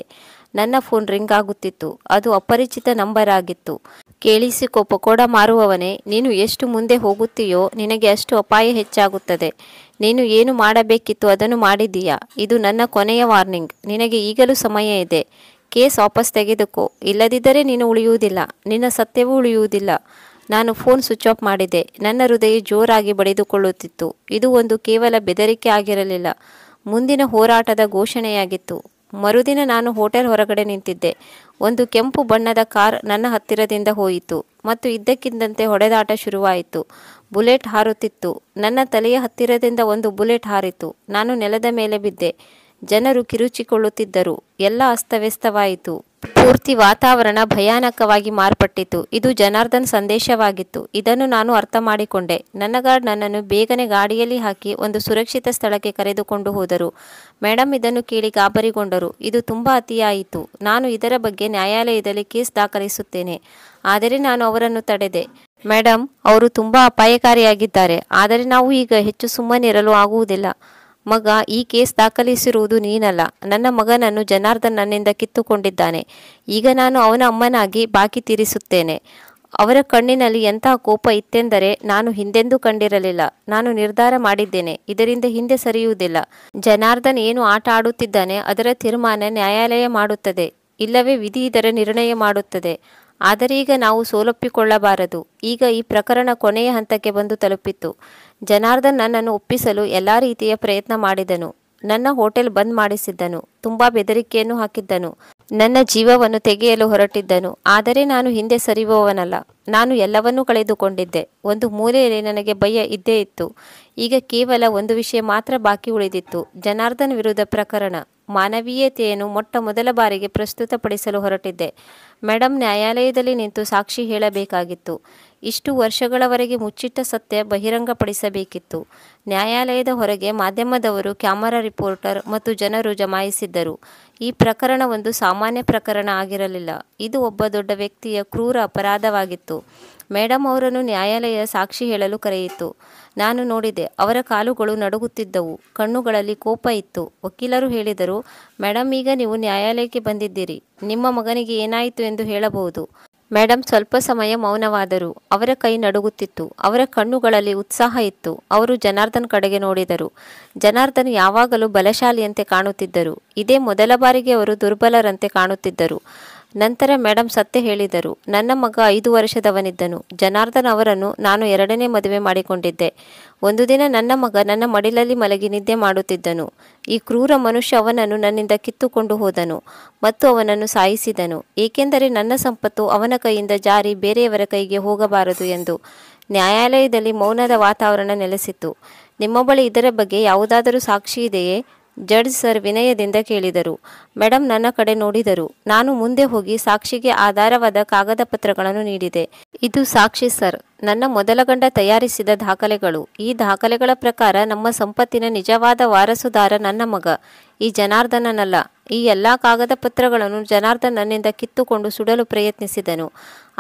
ನನ್ನ ಫೋನ್ ರಿಂಗ್ ಆಗುತ್ತಿತ್ತು. ಅದು ಅಪರಿಚಿತ ನಂಬರ್ ಆಗಿತ್ತು. ಕೇಳಿಸಿಕೊ ಪಕೋಡ ಮಾರುವವನೇ, ನೀನು ಎಷ್ಟು ಮುಂದೆ ಹೋಗುತ್ತೀಯೋ ನಿನಗೆ ಅಷ್ಟು ಅಪಾಯ ಹೆಚ್ಚಾಗುತ್ತದೆ. ನೀನು ಏನು ಮಾಡಬೇಕಿತ್ತು ಅದನ್ನು ಮಾಡಿದ್ದೀಯಾ. ಇದು ನನ್ನ ಕೊನೆಯ ವಾರ್ನಿಂಗ್. ನಿನಗೆ ಈಗಲೂ ಸಮಯ ಇದೆ. ಕೇಸ್ ವಾಪಸ್ ತೆಗೆದುಕೋ, ಇಲ್ಲದಿದ್ದರೆ ನೀನು ಉಳಿಯುವುದಿಲ್ಲ, ನಿನ್ನ ಸತ್ಯವೂ ಉಳಿಯುವುದಿಲ್ಲ. ನಾನು ಫೋನ್ ಸ್ವಿಚ್ ಆಫ್ ಮಾಡಿದೆ. ನನ್ನ ಹೃದಯ ಜೋರಾಗಿ ಬಡಿದುಕೊಳ್ಳುತ್ತಿತ್ತು. ಇದು ಒಂದು ಕೇವಲ ಬೆದರಿಕೆ ಆಗಿರಲಿಲ್ಲ, ಮುಂದಿನ ಹೋರಾಟದ ಘೋಷಣೆಯಾಗಿತ್ತು. ಮರುದಿನ ನಾನು ಹೋಟೆಲ್ ಹೊರಗಡೆ ನಿಂತಿದ್ದೆ. ಒಂದು ಕೆಂಪು ಬಣ್ಣದ ಕಾರ್ ನನ್ನ ಹತ್ತಿರದಿಂದ ಹೋಯಿತು ಮತ್ತು ಇದ್ದಕ್ಕಿದ್ದಂತೆ ಹೊಡೆದಾಟ ಶುರುವಾಯಿತು. ಬುಲೆಟ್ ಹಾರುತ್ತಿತ್ತು. ನನ್ನ ತಲೆಯ ಹತ್ತಿರದಿಂದ ಒಂದು ಬುಲೆಟ್ ಹಾರಿತು. ನಾನು ನೆಲದ ಮೇಲೆ ಬಿದ್ದೆ. ಜನರು ಕಿರುಚಿಕೊಳ್ಳುತ್ತಿದ್ದರು. ಎಲ್ಲ ಅಸ್ತವ್ಯಸ್ತವಾಯಿತು. ಪೂರ್ತಿ ವಾತಾವರಣ ಭಯಾನಕವಾಗಿ ಮಾರ್ಪಟ್ಟಿತು. ಇದು ಜನಾರ್ದನ್ ಸಂದೇಶವಾಗಿತ್ತು. ಇದನ್ನು ನಾನು ಅರ್ಥ ಮಾಡಿಕೊಂಡೆ. ನನ್ನ ಗಾರ್ಡ್ ನನ್ನನ್ನು ಬೇಗನೆ ಗಾಡಿಯಲ್ಲಿ ಹಾಕಿ ಒಂದು ಸುರಕ್ಷಿತ ಸ್ಥಳಕ್ಕೆ ಕರೆದುಕೊಂಡು ಹೋದರು. ಮೇಡಮ್ ಇದನ್ನು ಕೇಳಿ ಗಾಬರಿಗೊಂಡರು. ಇದು ತುಂಬ ಅತಿಯಾಯಿತು. ನಾನು ಇದರ ಬಗ್ಗೆ ನ್ಯಾಯಾಲಯದಲ್ಲಿ ಕೇಸ್ ದಾಖಲಿಸುತ್ತೇನೆ. ಆದರೆ ನಾನು ಅವರನ್ನು ತಡೆದೆ. ಮೇಡಮ್, ಅವರು ತುಂಬ ಅಪಾಯಕಾರಿಯಾಗಿದ್ದಾರೆ. ಆದರೆ ನಾವು ಈಗ ಹೆಚ್ಚು ಸುಮ್ಮನಿರಲು ಆಗುವುದಿಲ್ಲ. ಮಗ, ಈ ಕೇಸ್ ದಾಖಲಿಸಿರುವುದು ನೀನಲ್ಲ. ನನ್ನ ಮಗನನ್ನು ಜನಾರ್ದನ್ ನನ್ನಿಂದ ಕಿತ್ತುಕೊಂಡಿದ್ದಾನೆ. ಈಗ ನಾನು ಅವನ ಅಮ್ಮನಾಗಿ ಬಾಕಿ ತೀರಿಸುತ್ತೇನೆ. ಅವರ ಕಣ್ಣಿನಲ್ಲಿ ಎಂತಹ ಕೋಪ ಇತ್ತೆಂದರೆ ನಾನು ಹಿಂದೆಂದೂ ಕಂಡಿರಲಿಲ್ಲ. ನಾನು ನಿರ್ಧಾರ ಮಾಡಿದ್ದೇನೆ, ಇದರಿಂದ ಹಿಂದೆ ಸರಿಯುವುದಿಲ್ಲ. ಜನಾರ್ದನ್ ಏನು ಆಟ ಆಡುತ್ತಿದ್ದಾನೆ ಅದರ ತೀರ್ಮಾನ ನ್ಯಾಯಾಲಯ ಮಾಡುತ್ತದೆ, ಇಲ್ಲವೇ ವಿಧಿ ಇದರ ನಿರ್ಣಯ ಮಾಡುತ್ತದೆ. ಆದರೆ ಈಗ ನಾವು ಸೋಲೊಪ್ಪಿಕೊಳ್ಳಬಾರದು. ಈಗ ಈ ಪ್ರಕರಣ ಕೊನೆಯ ಹಂತಕ್ಕೆ ಬಂದು ತಲುಪಿತ್ತು. ಜನಾರ್ದನ್ ನನ್ನನ್ನು ಒಪ್ಪಿಸಲು ಎಲ್ಲ ರೀತಿಯ ಪ್ರಯತ್ನ ಮಾಡಿದನು. ನನ್ನ ಹೋಟೆಲ್ ಬಂದ್ ಮಾಡಿಸಿದ್ದನು. ತುಂಬ ಬೆದರಿಕೆಯನ್ನು ಹಾಕಿದ್ದನು. ನನ್ನ ಜೀವವನ್ನು ತೆಗೆಯಲು ಹೊರಟಿದ್ದನು. ಆದರೆ ನಾನು ಹಿಂದೆ ಸರಿಯುವವನಲ್ಲ. ನಾನು ಎಲ್ಲವನ್ನೂ ಕಳೆದುಕೊಂಡಿದ್ದೆ. ಒಂದು ಮೂಲೆಯಲ್ಲಿ ನನಗೆ ಭಯ ಇದ್ದೇ ಇತ್ತು. ಈಗ ಕೇವಲ ಒಂದು ವಿಷಯ ಮಾತ್ರ ಬಾಕಿ ಉಳಿದಿತ್ತು, ಜನಾರ್ದನ್ ವಿರುದ್ಧ ಪ್ರಕರಣ. ಮಾನವೀಯತೆಯನ್ನು ಮೊಟ್ಟ ಮೊದಲ ಬಾರಿಗೆ ಪ್ರಸ್ತುತಪಡಿಸಲು ಹೊರಟಿದ್ದೆ. ಮೇಡಮ್, ನ್ಯಾಯಾಲಯದಲ್ಲಿ ನಿಂತು ಸಾಕ್ಷಿ ಹೇಳಬೇಕಾಗಿತ್ತು. ಇಷ್ಟು ವರ್ಷಗಳವರೆಗೆ ಮುಚ್ಚಿಟ್ಟ ಸತ್ಯ ಬಹಿರಂಗಪಡಿಸಬೇಕಿತ್ತು. ನ್ಯಾಯಾಲಯದ ಹೊರಗೆ ಮಾಧ್ಯಮದವರು, ಕ್ಯಾಮರಾ ರಿಪೋರ್ಟರ್ ಮತ್ತು ಜನರು ಜಮಾಯಿಸಿದ್ದರು. ಈ ಪ್ರಕರಣ ಒಂದು ಸಾಮಾನ್ಯ ಪ್ರಕರಣ ಆಗಿರಲಿಲ್ಲ. ಇದು ಒಬ್ಬ ದೊಡ್ಡ ವ್ಯಕ್ತಿಯ ಕ್ರೂರ ಅಪರಾಧವಾಗಿತ್ತು. ಮೇಡಮ್ ಅವರನ್ನು ನ್ಯಾಯಾಲಯ ಸಾಕ್ಷಿ ಹೇಳಲು ಕರೆಯಿತು. ನಾನು ನೋಡಿದೆ. ಅವರ ಕಾಲುಗಳು ನಡುಗುತ್ತಿದ್ದವು. ಕಣ್ಣುಗಳಲ್ಲಿ ಕೋಪ ಇತ್ತು. ವಕೀಲರು ಹೇಳಿದರು, ಮೇಡಮ್, ಈಗ ನೀವು ನ್ಯಾಯಾಲಯಕ್ಕೆ ಬಂದಿದ್ದೀರಿ. ನಿಮ್ಮ ಮಗನಿಗೆ ಏನಾಯಿತು ಎಂದು ಹೇಳಬಹುದು. ಮೇಡಮ್ ಸ್ವಲ್ಪ ಸಮಯ ಮೌನವಾದರು. ಅವರ ಕೈ ನಡುಗುತ್ತಿತ್ತು. ಅವರ ಕಣ್ಣುಗಳಲ್ಲಿ ಉತ್ಸಾಹ ಇತ್ತು. ಅವರು ಜನಾರ್ದನ್ ಕಡೆಗೆ ನೋಡಿದರು. ಜನಾರ್ದನ್ ಯಾವಾಗಲೂ ಬಲಶಾಲಿಯಂತೆ ಕಾಣುತ್ತಿದ್ದರು. ಇದೇ ಮೊದಲ ಬಾರಿಗೆ ಅವರು ದುರ್ಬಲರಂತೆ ಕಾಣುತ್ತಿದ್ದರು. ನಂತರ ಮೇಡಮ್ ಸತ್ಯ ಹೇಳಿದರು. ನನ್ನ ಮಗ 5 ವರ್ಷದವನಿದ್ದನು. ಜನಾರ್ದನ್ ಅವರನ್ನು ನಾನು 2ನೇ ಮದುವೆ ಮಾಡಿಕೊಂಡಿದ್ದೆ. ಒಂದು ದಿನ ನನ್ನ ಮಗ ನನ್ನ ಮಡಿಲಲ್ಲಿ ಮಲಗಿ ನಿದ್ದೆ ಮಾಡುತ್ತಿದ್ದನು. ಈ ಕ್ರೂರ ಮನುಷ್ಯ ಅವನನ್ನು ನನ್ನಿಂದ ಕಿತ್ತುಕೊಂಡು ಹೋದನು ಮತ್ತು ಅವನನ್ನು ಸಾಯಿಸಿದನು, ಏಕೆಂದರೆ ನನ್ನ ಸಂಪತ್ತು ಅವನ ಕೈಯಿಂದ ಜಾರಿ ಬೇರೆಯವರ ಕೈಗೆ ಹೋಗಬಾರದು ಎಂದು. ನ್ಯಾಯಾಲಯದಲ್ಲಿ ಮೌನದ ವಾತಾವರಣ ನೆಲೆಸಿತು. ನಿಮ್ಮ ಬಳಿ ಇದರ ಬಗ್ಗೆ ಯಾವುದಾದರೂ ಸಾಕ್ಷಿ ಇದೆಯೇ? ಜಡ್ಜ್ ಸರ್ ವಿನಯದಿಂದ ಕೇಳಿದರು. ಮೇಡಮ್ ನನ್ನ ಕಡೆ ನೋಡಿದರು. ನಾನು ಮುಂದೆ ಹೋಗಿ ಸಾಕ್ಷಿಗೆ ಆಧಾರವಾದ ಕಾಗದ ಪತ್ರಗಳನ್ನು ನೀಡಿದೆ. ಇದು ಸಾಕ್ಷಿ ಸರ್, ನನ್ನ ಮೊದಲ ಗಂಡ ತಯಾರಿಸಿದ ದಾಖಲೆಗಳು. ಈ ದಾಖಲೆಗಳ ಪ್ರಕಾರ ನಮ್ಮ ಸಂಪತ್ತಿನ ನಿಜವಾದ ವಾರಸುದಾರ ನನ್ನ ಮಗ, ಈ ಜನಾರ್ದನನಲ್ಲ. ಈ ಎಲ್ಲ ಕಾಗದ ಪತ್ರಗಳನ್ನು ಜನಾರ್ದನ್ ನನ್ನಿಂದ ಕಿತ್ತುಕೊಂಡು ಸುಡಲು ಪ್ರಯತ್ನಿಸಿದನು.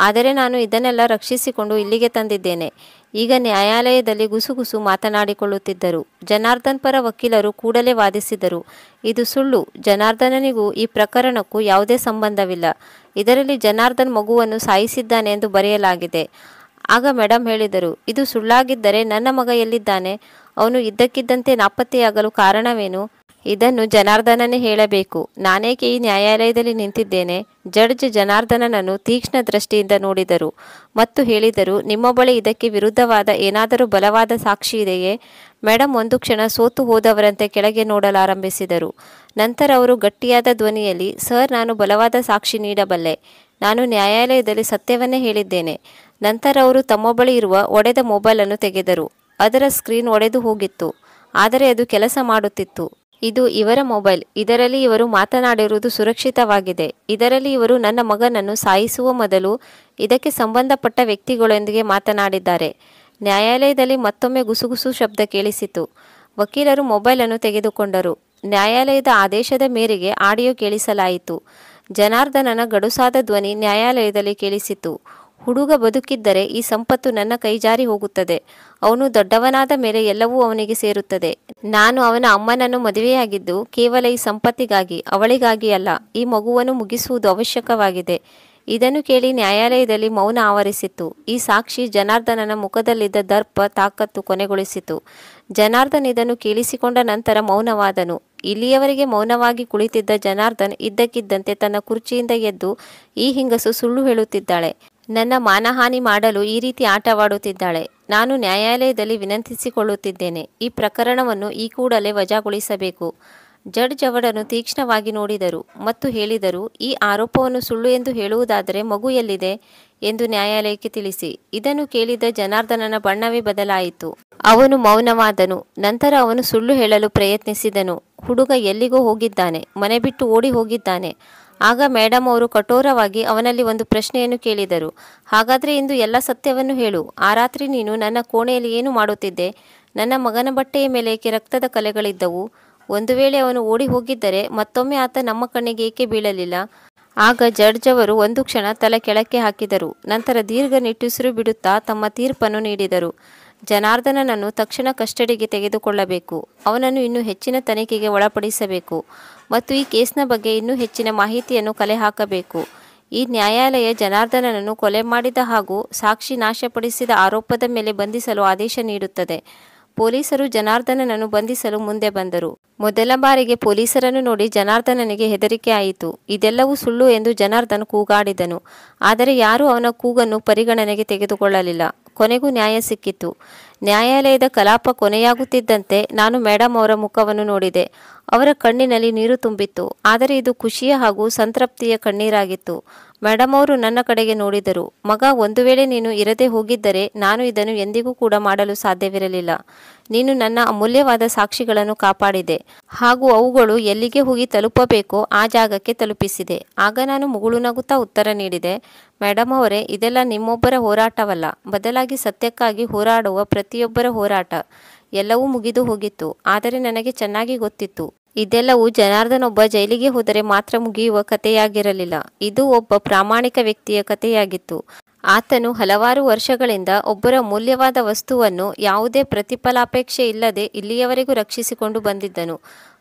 ಆದರೆ ನಾನು ಇದನ್ನೆಲ್ಲ ರಕ್ಷಿಸಿಕೊಂಡು ಇಲ್ಲಿಗೆ ತಂದಿದ್ದೇನೆ. ಈಗ ನ್ಯಾಯಾಲಯದಲ್ಲಿ ಗುಸುಗುಸು ಮಾತನಾಡಿಕೊಳ್ಳುತ್ತಿದ್ದರು. ಜನಾರ್ದನ್ ಪರ ವಕೀಲರು ಕೂಡಲೇ ವಾದಿಸಿದರು. ಇದು ಸುಳ್ಳು. ಜನಾರ್ದನನಿಗೂ ಈ ಪ್ರಕರಣಕ್ಕೂ ಯಾವುದೇ ಸಂಬಂಧವಿಲ್ಲ. ಇದರಲ್ಲಿ ಜನಾರ್ದನ್ ಮಗುವನ್ನು ಸಾಯಿಸಿದ್ದಾನೆ ಎಂದು ಬರೆಯಲಾಗಿದೆ. ಆಗ ಮೇಡಮ್ ಹೇಳಿದರು, ಇದು ಸುಳ್ಳಾಗಿದ್ದರೆ ನನ್ನ ಮಗ ಎಲ್ಲಿದ್ದಾನೆ? ಅವನು ಇದ್ದಕ್ಕಿದ್ದಂತೆ ನಾಪತ್ತೆಯಾಗಲು ಕಾರಣವೇನು? ಇದನ್ನು ಜನಾರ್ದನನೇ ಹೇಳಬೇಕು. ನಾನೇಕೆ ಈ ನ್ಯಾಯಾಲಯದಲ್ಲಿ ನಿಂತಿದ್ದೇನೆ? ಜಡ್ಜ್ ಜನಾರ್ದನನನ್ನು ತೀಕ್ಷ್ಣ ದೃಷ್ಟಿಯಿಂದ ನೋಡಿದರು ಮತ್ತು ಹೇಳಿದರು, ನಿಮ್ಮ ಬಳಿ ಇದಕ್ಕೆ ವಿರುದ್ಧವಾದ ಏನಾದರೂ ಬಲವಾದ ಸಾಕ್ಷಿ ಇದೆಯೇ? ಮೇಡಮ್ ಒಂದು ಕ್ಷಣ ಸೋತು ಹೋದವರಂತೆ ಕೆಳಗೆ ನೋಡಲಾರಂಭಿಸಿದರು. ನಂತರ ಅವರು ಗಟ್ಟಿಯಾದ ಧ್ವನಿಯಲ್ಲಿ, ಸರ್, ನಾನು ಬಲವಾದ ಸಾಕ್ಷಿ ನೀಡಬಲ್ಲೆ. ನಾನು ನ್ಯಾಯಾಲಯದಲ್ಲಿ ಸತ್ಯವನ್ನೇ ಹೇಳಿದ್ದೇನೆ. ನಂತರ ಅವರು ತಮ್ಮ ಬಳಿ ಇರುವ ಒಡೆದ ಮೊಬೈಲನ್ನು ತೆಗೆದರು. ಅದರ ಸ್ಕ್ರೀನ್ ಒಡೆದು ಹೋಗಿತ್ತು, ಆದರೆ ಅದು ಕೆಲಸ ಮಾಡುತ್ತಿತ್ತು. ಇದು ಇವರ ಮೊಬೈಲ್. ಇದರಲ್ಲಿ ಇವರು ಮಾತನಾಡಿರುವುದು ಸುರಕ್ಷಿತವಾಗಿದೆ. ಇದರಲ್ಲಿ ಇವರು ನನ್ನ ಮಗನನ್ನು ಸಾಯಿಸುವ ಮೊದಲು ಇದಕ್ಕೆ ಸಂಬಂಧಪಟ್ಟ ವ್ಯಕ್ತಿಗಳೊಂದಿಗೆ ಮಾತನಾಡಿದ್ದಾರೆ. ನ್ಯಾಯಾಲಯದಲ್ಲಿ ಮತ್ತೊಮ್ಮೆ ಗುಸುಗುಸು ಶಬ್ದ ಕೇಳಿಸಿತು. ವಕೀಲರು ಮೊಬೈಲನ್ನು ತೆಗೆದುಕೊಂಡರು. ನ್ಯಾಯಾಲಯದ ಆದೇಶದ ಮೇರೆಗೆ ಆಡಿಯೋ ಕೇಳಿಸಲಾಯಿತು. ಜನಾರ್ದನನ ಗಡುಸಾದ ಧ್ವನಿ ನ್ಯಾಯಾಲಯದಲ್ಲಿ ಕೇಳಿಸಿತು. ಹುಡುಗ ಬದುಕಿದ್ದರೆ ಈ ಸಂಪತ್ತು ನನ್ನ ಕೈಜಾರಿ ಹೋಗುತ್ತದೆ. ಅವನು ದೊಡ್ಡವನಾದ ಮೇಲೆ ಎಲ್ಲವೂ ಅವನಿಗೆ ಸೇರುತ್ತದೆ. ನಾನು ಅವನ ಅಮ್ಮನನ್ನು ಮದುವೆಯಾಗಿದ್ದು ಕೇವಲ ಈ ಸಂಪತ್ತಿಗಾಗಿ, ಅವಳಿಗಾಗಿ ಅಲ್ಲ. ಈ ಮಗುವನ್ನು ಮುಗಿಸುವುದು ಅವಶ್ಯಕವಾಗಿದೆ. ಇದನ್ನು ಕೇಳಿ ನ್ಯಾಯಾಲಯದಲ್ಲಿ ಮೌನ ಆವರಿಸಿತ್ತು. ಈ ಸಾಕ್ಷಿ ಜನಾರ್ದನನ ಮುಖದಲ್ಲಿದ್ದ ದರ್ಪ ತಾಕತ್ತು ಕೊನೆಗೊಳಿಸಿತು. ಜನಾರ್ದನ್ ಇದನ್ನು ಕೇಳಿಸಿಕೊಂಡ ನಂತರ ಮೌನವಾದನು. ಇಲ್ಲಿಯವರೆಗೆ ಮೌನವಾಗಿ ಕುಳಿತಿದ್ದ ಜನಾರ್ದನ್ ಇದ್ದಕ್ಕಿದ್ದಂತೆ ತನ್ನ ಕುರ್ಚಿಯಿಂದ ಎದ್ದು, ಈ ಹೆಂಗಸು ಸುಳ್ಳು ಹೇಳುತ್ತಿದ್ದಾಳೆ. ನನ್ನ ಮಾನಹಾನಿ ಮಾಡಲು ಈ ರೀತಿ ಆಟವಾಡುತ್ತಿದ್ದಾಳೆ. ನಾನು ನ್ಯಾಯಾಲಯದಲ್ಲಿ ವಿನಂತಿಸಿಕೊಳ್ಳುತ್ತಿದ್ದೇನೆ. ಈ ಪ್ರಕರಣವನ್ನು ಈ ಕೂಡಲೇ ವಜಾಗೊಳಿಸಬೇಕು. ಜಡ್ಜ್ ಅವರನ್ನು ತೀಕ್ಷ್ಣವಾಗಿ ನೋಡಿದರು ಮತ್ತು ಹೇಳಿದರು, ಈ ಆರೋಪವನ್ನು ಸುಳ್ಳು ಎಂದು ಹೇಳುವುದಾದರೆ ಮಗು ಎಲ್ಲಿದೆ ಎಂದು ನ್ಯಾಯಾಲಯಕ್ಕೆ ತಿಳಿಸಿ. ಇದನ್ನು ಕೇಳಿದ ಜನಾರ್ದನನ ಬಣ್ಣವೇ ಬದಲಾಯಿತು. ಅವನು ಮೌನವಾದನು. ನಂತರ ಅವನು ಸುಳ್ಳು ಹೇಳಲು ಪ್ರಯತ್ನಿಸಿದನು. ಹುಡುಗ ಎಲ್ಲಿಗೋ ಹೋಗಿದ್ದಾನೆ, ಮನೆ ಬಿಟ್ಟು ಓಡಿ ಹೋಗಿದ್ದಾನೆ. ಆಗ ಮೇಡಮ್ ಅವರು ಕಠೋರವಾಗಿ ಅವನಲ್ಲಿ ಒಂದು ಪ್ರಶ್ನೆಯನ್ನು ಕೇಳಿದರು. ಹಾಗಾದರೆ ಇಂದು ಎಲ್ಲ ಸತ್ಯವನ್ನು ಹೇಳು. ಆ ರಾತ್ರಿ ನೀನು ನನ್ನ ಕೋಣೆಯಲ್ಲಿ ಏನು ಮಾಡುತ್ತಿದ್ದೆ? ನನ್ನ ಮಗನ ಬಟ್ಟೆಯ ಮೇಲೆ ಏಕೆ ರಕ್ತದ ಕಲೆಗಳಿದ್ದವು? ಒಂದು ವೇಳೆ ಅವನು ಓಡಿ ಹೋಗಿದ್ದರೆ ಮತ್ತೊಮ್ಮೆ ಆತ ನಮ್ಮ ಕಣ್ಣಿಗೆ ಏಕೆ ಬೀಳಲಿಲ್ಲ? ಆಗ ಜಡ್ಜ್ ಅವರು ಒಂದು ಕ್ಷಣ ತಲೆ ಕೆಳಕ್ಕೆ ಹಾಕಿದರು. ನಂತರ ದೀರ್ಘ ನಿಟ್ಟುಸಿರು ಬಿಡುತ್ತಾ ತಮ್ಮ ತೀರ್ಪನ್ನು ನೀಡಿದರು. ಜನಾರ್ದನನನ್ನು ತಕ್ಷಣ ಕಸ್ಟಡಿಗೆ ತೆಗೆದುಕೊಳ್ಳಬೇಕು. ಅವನನ್ನು ಇನ್ನೂ ಹೆಚ್ಚಿನ ತನಿಖೆಗೆ ಒಳಪಡಿಸಬೇಕು ಮತ್ತು ಈ ಕೇಸ್ನ ಬಗ್ಗೆ ಇನ್ನೂ ಹೆಚ್ಚಿನ ಮಾಹಿತಿಯನ್ನು ಕಲೆ ಹಾಕಬೇಕು. ಈ ನ್ಯಾಯಾಲಯ ಜನಾರ್ದನನನ್ನು ಕೊಲೆ ಮಾಡಿದ ಹಾಗೂ ಸಾಕ್ಷಿ ನಾಶಪಡಿಸಿದ ಆರೋಪದ ಮೇಲೆ ಬಂಧಿಸಲು ಆದೇಶ ನೀಡುತ್ತದೆ. ಪೊಲೀಸರು ಜನಾರ್ದನನನ್ನು ಬಂಧಿಸಲು ಮುಂದೆ ಬಂದರು. ಮೊದಲ ಬಾರಿಗೆ ಪೊಲೀಸರನ್ನು ನೋಡಿ ಜನಾರ್ದನನಿಗೆ ಹೆದರಿಕೆ ಆಯಿತು. ಇದೆಲ್ಲವೂ ಸುಳ್ಳು ಎಂದು ಜನಾರ್ದನ್ ಕೂಗಾಡಿದನು. ಆದರೆ ಯಾರೂ ಅವನ ಕೂಗನ್ನು ಪರಿಗಣನೆಗೆ ತೆಗೆದುಕೊಳ್ಳಲಿಲ್ಲ. ಕೊನೆಗೂ ನ್ಯಾಯ ಸಿಕ್ಕಿತು. ನ್ಯಾಯಾಲಯದ ಕಲಾಪ ಕೊನೆಯಾಗುತ್ತಿದ್ದಂತೆ ನಾನು ಮೇಡಮ್ ಅವರ ಮುಖವನ್ನು ನೋಡಿದೆ. ಅವರ ಕಣ್ಣಿನಲ್ಲಿ ನೀರು ತುಂಬಿತ್ತು. ಆದರೆ ಇದು ಖುಷಿಯ ಹಾಗೂ ಸಂತೃಪ್ತಿಯ ಕಣ್ಣೀರಾಗಿತ್ತು. ಮೇಡಮ್ ಅವರು ನನ್ನ ಕಡೆಗೆ ನೋಡಿದರು. ಮಗ, ಒಂದು ವೇಳೆ ನೀನು ಇರದೇ ಹೋಗಿದ್ದರೆ ನಾನು ಇದನ್ನು ಎಂದಿಗೂ ಕೂಡ ಮಾಡಲು ಸಾಧ್ಯವಿರಲಿಲ್ಲ. ನೀನು ನನ್ನ ಅಮೂಲ್ಯವಾದ ಸಾಕ್ಷಿಗಳನ್ನು ಕಾಪಾಡಿದೆ ಹಾಗೂ ಅವುಗಳು ಎಲ್ಲಿಗೆ ಹೋಗಿ ತಲುಪಬೇಕೋ ಆ ಜಾಗಕ್ಕೆ ತಲುಪಿಸಿದೆ. ಆಗ ನಾನು ಮುಗುಳು ನಗುತ್ತಾ ಉತ್ತರ ನೀಡಿದೆ, ಮೇಡಮ್ ಅವರೇ, ಇದೆಲ್ಲ ನಿಮ್ಮೊಬ್ಬರ ಹೋರಾಟವಲ್ಲ, ಬದಲಾಗಿ ಸತ್ಯಕ್ಕಾಗಿ ಹೋರಾಡುವ ಪ್ರತಿಯೊಬ್ಬರ ಹೋರಾಟ. ಎಲ್ಲವೂ ಮುಗಿದು ಹೋಗಿತ್ತು. ಆದರೆ ನನಗೆ ಚೆನ್ನಾಗಿ ಗೊತ್ತಿತ್ತು, ಇದೆಲ್ಲವೂ ಜನಾರ್ದನ್ ಒಬ್ಬ ಜೈಲಿಗೆ ಹೋದರೆ ಮಾತ್ರ ಮುಗಿಯುವ ಕಥೆಯಾಗಿರಲಿಲ್ಲ. ಇದು ಒಬ್ಬ ಪ್ರಾಮಾಣಿಕ ವ್ಯಕ್ತಿಯ ಕಥೆಯಾಗಿತ್ತು. ಆತನು ಹಲವಾರು ವರ್ಷಗಳಿಂದ ಒಬ್ಬರ ಮೂಲ್ಯವಾದ ವಸ್ತುವನ್ನು ಯಾವುದೇ ಪ್ರತಿಫಲಾಪೇಕ್ಷೆ ಇಲ್ಲದೆ ಇಲ್ಲಿಯವರೆಗೂ ರಕ್ಷಿಸಿಕೊಂಡು ಬಂದಿದ್ದನು.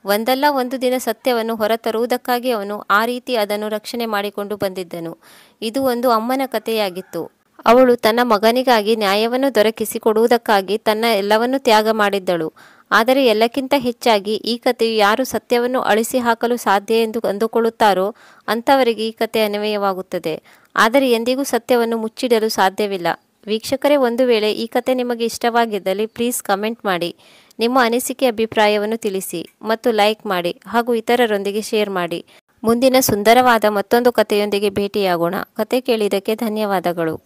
ಒಂದಲ್ಲ ಒಂದು ದಿನ ಸತ್ಯವನ್ನು ಹೊರತರುವುದಕ್ಕಾಗಿ ಅವನು ಆ ರೀತಿ ಅದನ್ನು ರಕ್ಷಣೆ ಮಾಡಿಕೊಂಡು ಬಂದಿದ್ದನು. ಇದು ಒಂದು ಅಮ್ಮನ ಕಥೆಯಾಗಿತ್ತು. ಅವಳು ತನ್ನ ಮಗನಿಗಾಗಿ ನ್ಯಾಯವನ್ನು ದೊರಕಿಸಿಕೊಡುವುದಕ್ಕಾಗಿ ತನ್ನ ಎಲ್ಲವನ್ನೂ ತ್ಯಾಗ ಮಾಡಿದ್ದಳು. ಆದರೆ ಎಲ್ಲಕ್ಕಿಂತ ಹೆಚ್ಚಾಗಿ ಈ ಕಥೆಯು ಯಾರು ಸತ್ಯವನ್ನು ಅಳಿಸಿ ಹಾಕಲು ಸಾಧ್ಯ ಎಂದು ಅಂದುಕೊಳ್ಳುತ್ತಾರೋ ಅಂಥವರಿಗೆ ಈ ಕಥೆ ಅನ್ವಯವಾಗುತ್ತದೆ. ಆದರೆ ಎಂದಿಗೂ ಸತ್ಯವನ್ನು ಮುಚ್ಚಿಡಲು ಸಾಧ್ಯವಿಲ್ಲ. ವೀಕ್ಷಕರೇ, ಒಂದು ವೇಳೆ ಈ ಕಥೆ ನಿಮಗೆ ಇಷ್ಟವಾಗಿದ್ದಲ್ಲಿ ಪ್ಲೀಸ್ ಕಮೆಂಟ್ ಮಾಡಿ, ನಿಮ್ಮ ಅನಿಸಿಕೆ ಅಭಿಪ್ರಾಯವನ್ನು ತಿಳಿಸಿ ಮತ್ತು ಲೈಕ್ ಮಾಡಿ ಹಾಗೂ ಇತರರೊಂದಿಗೆ ಶೇರ್ ಮಾಡಿ. ಮುಂದಿನ ಸುಂದರವಾದ ಮತ್ತೊಂದು ಕಥೆಯೊಂದಿಗೆ ಭೇಟಿಯಾಗೋಣ. ಕತೆ ಕೇಳಿದ್ದಕ್ಕೆ ಧನ್ಯವಾದಗಳು.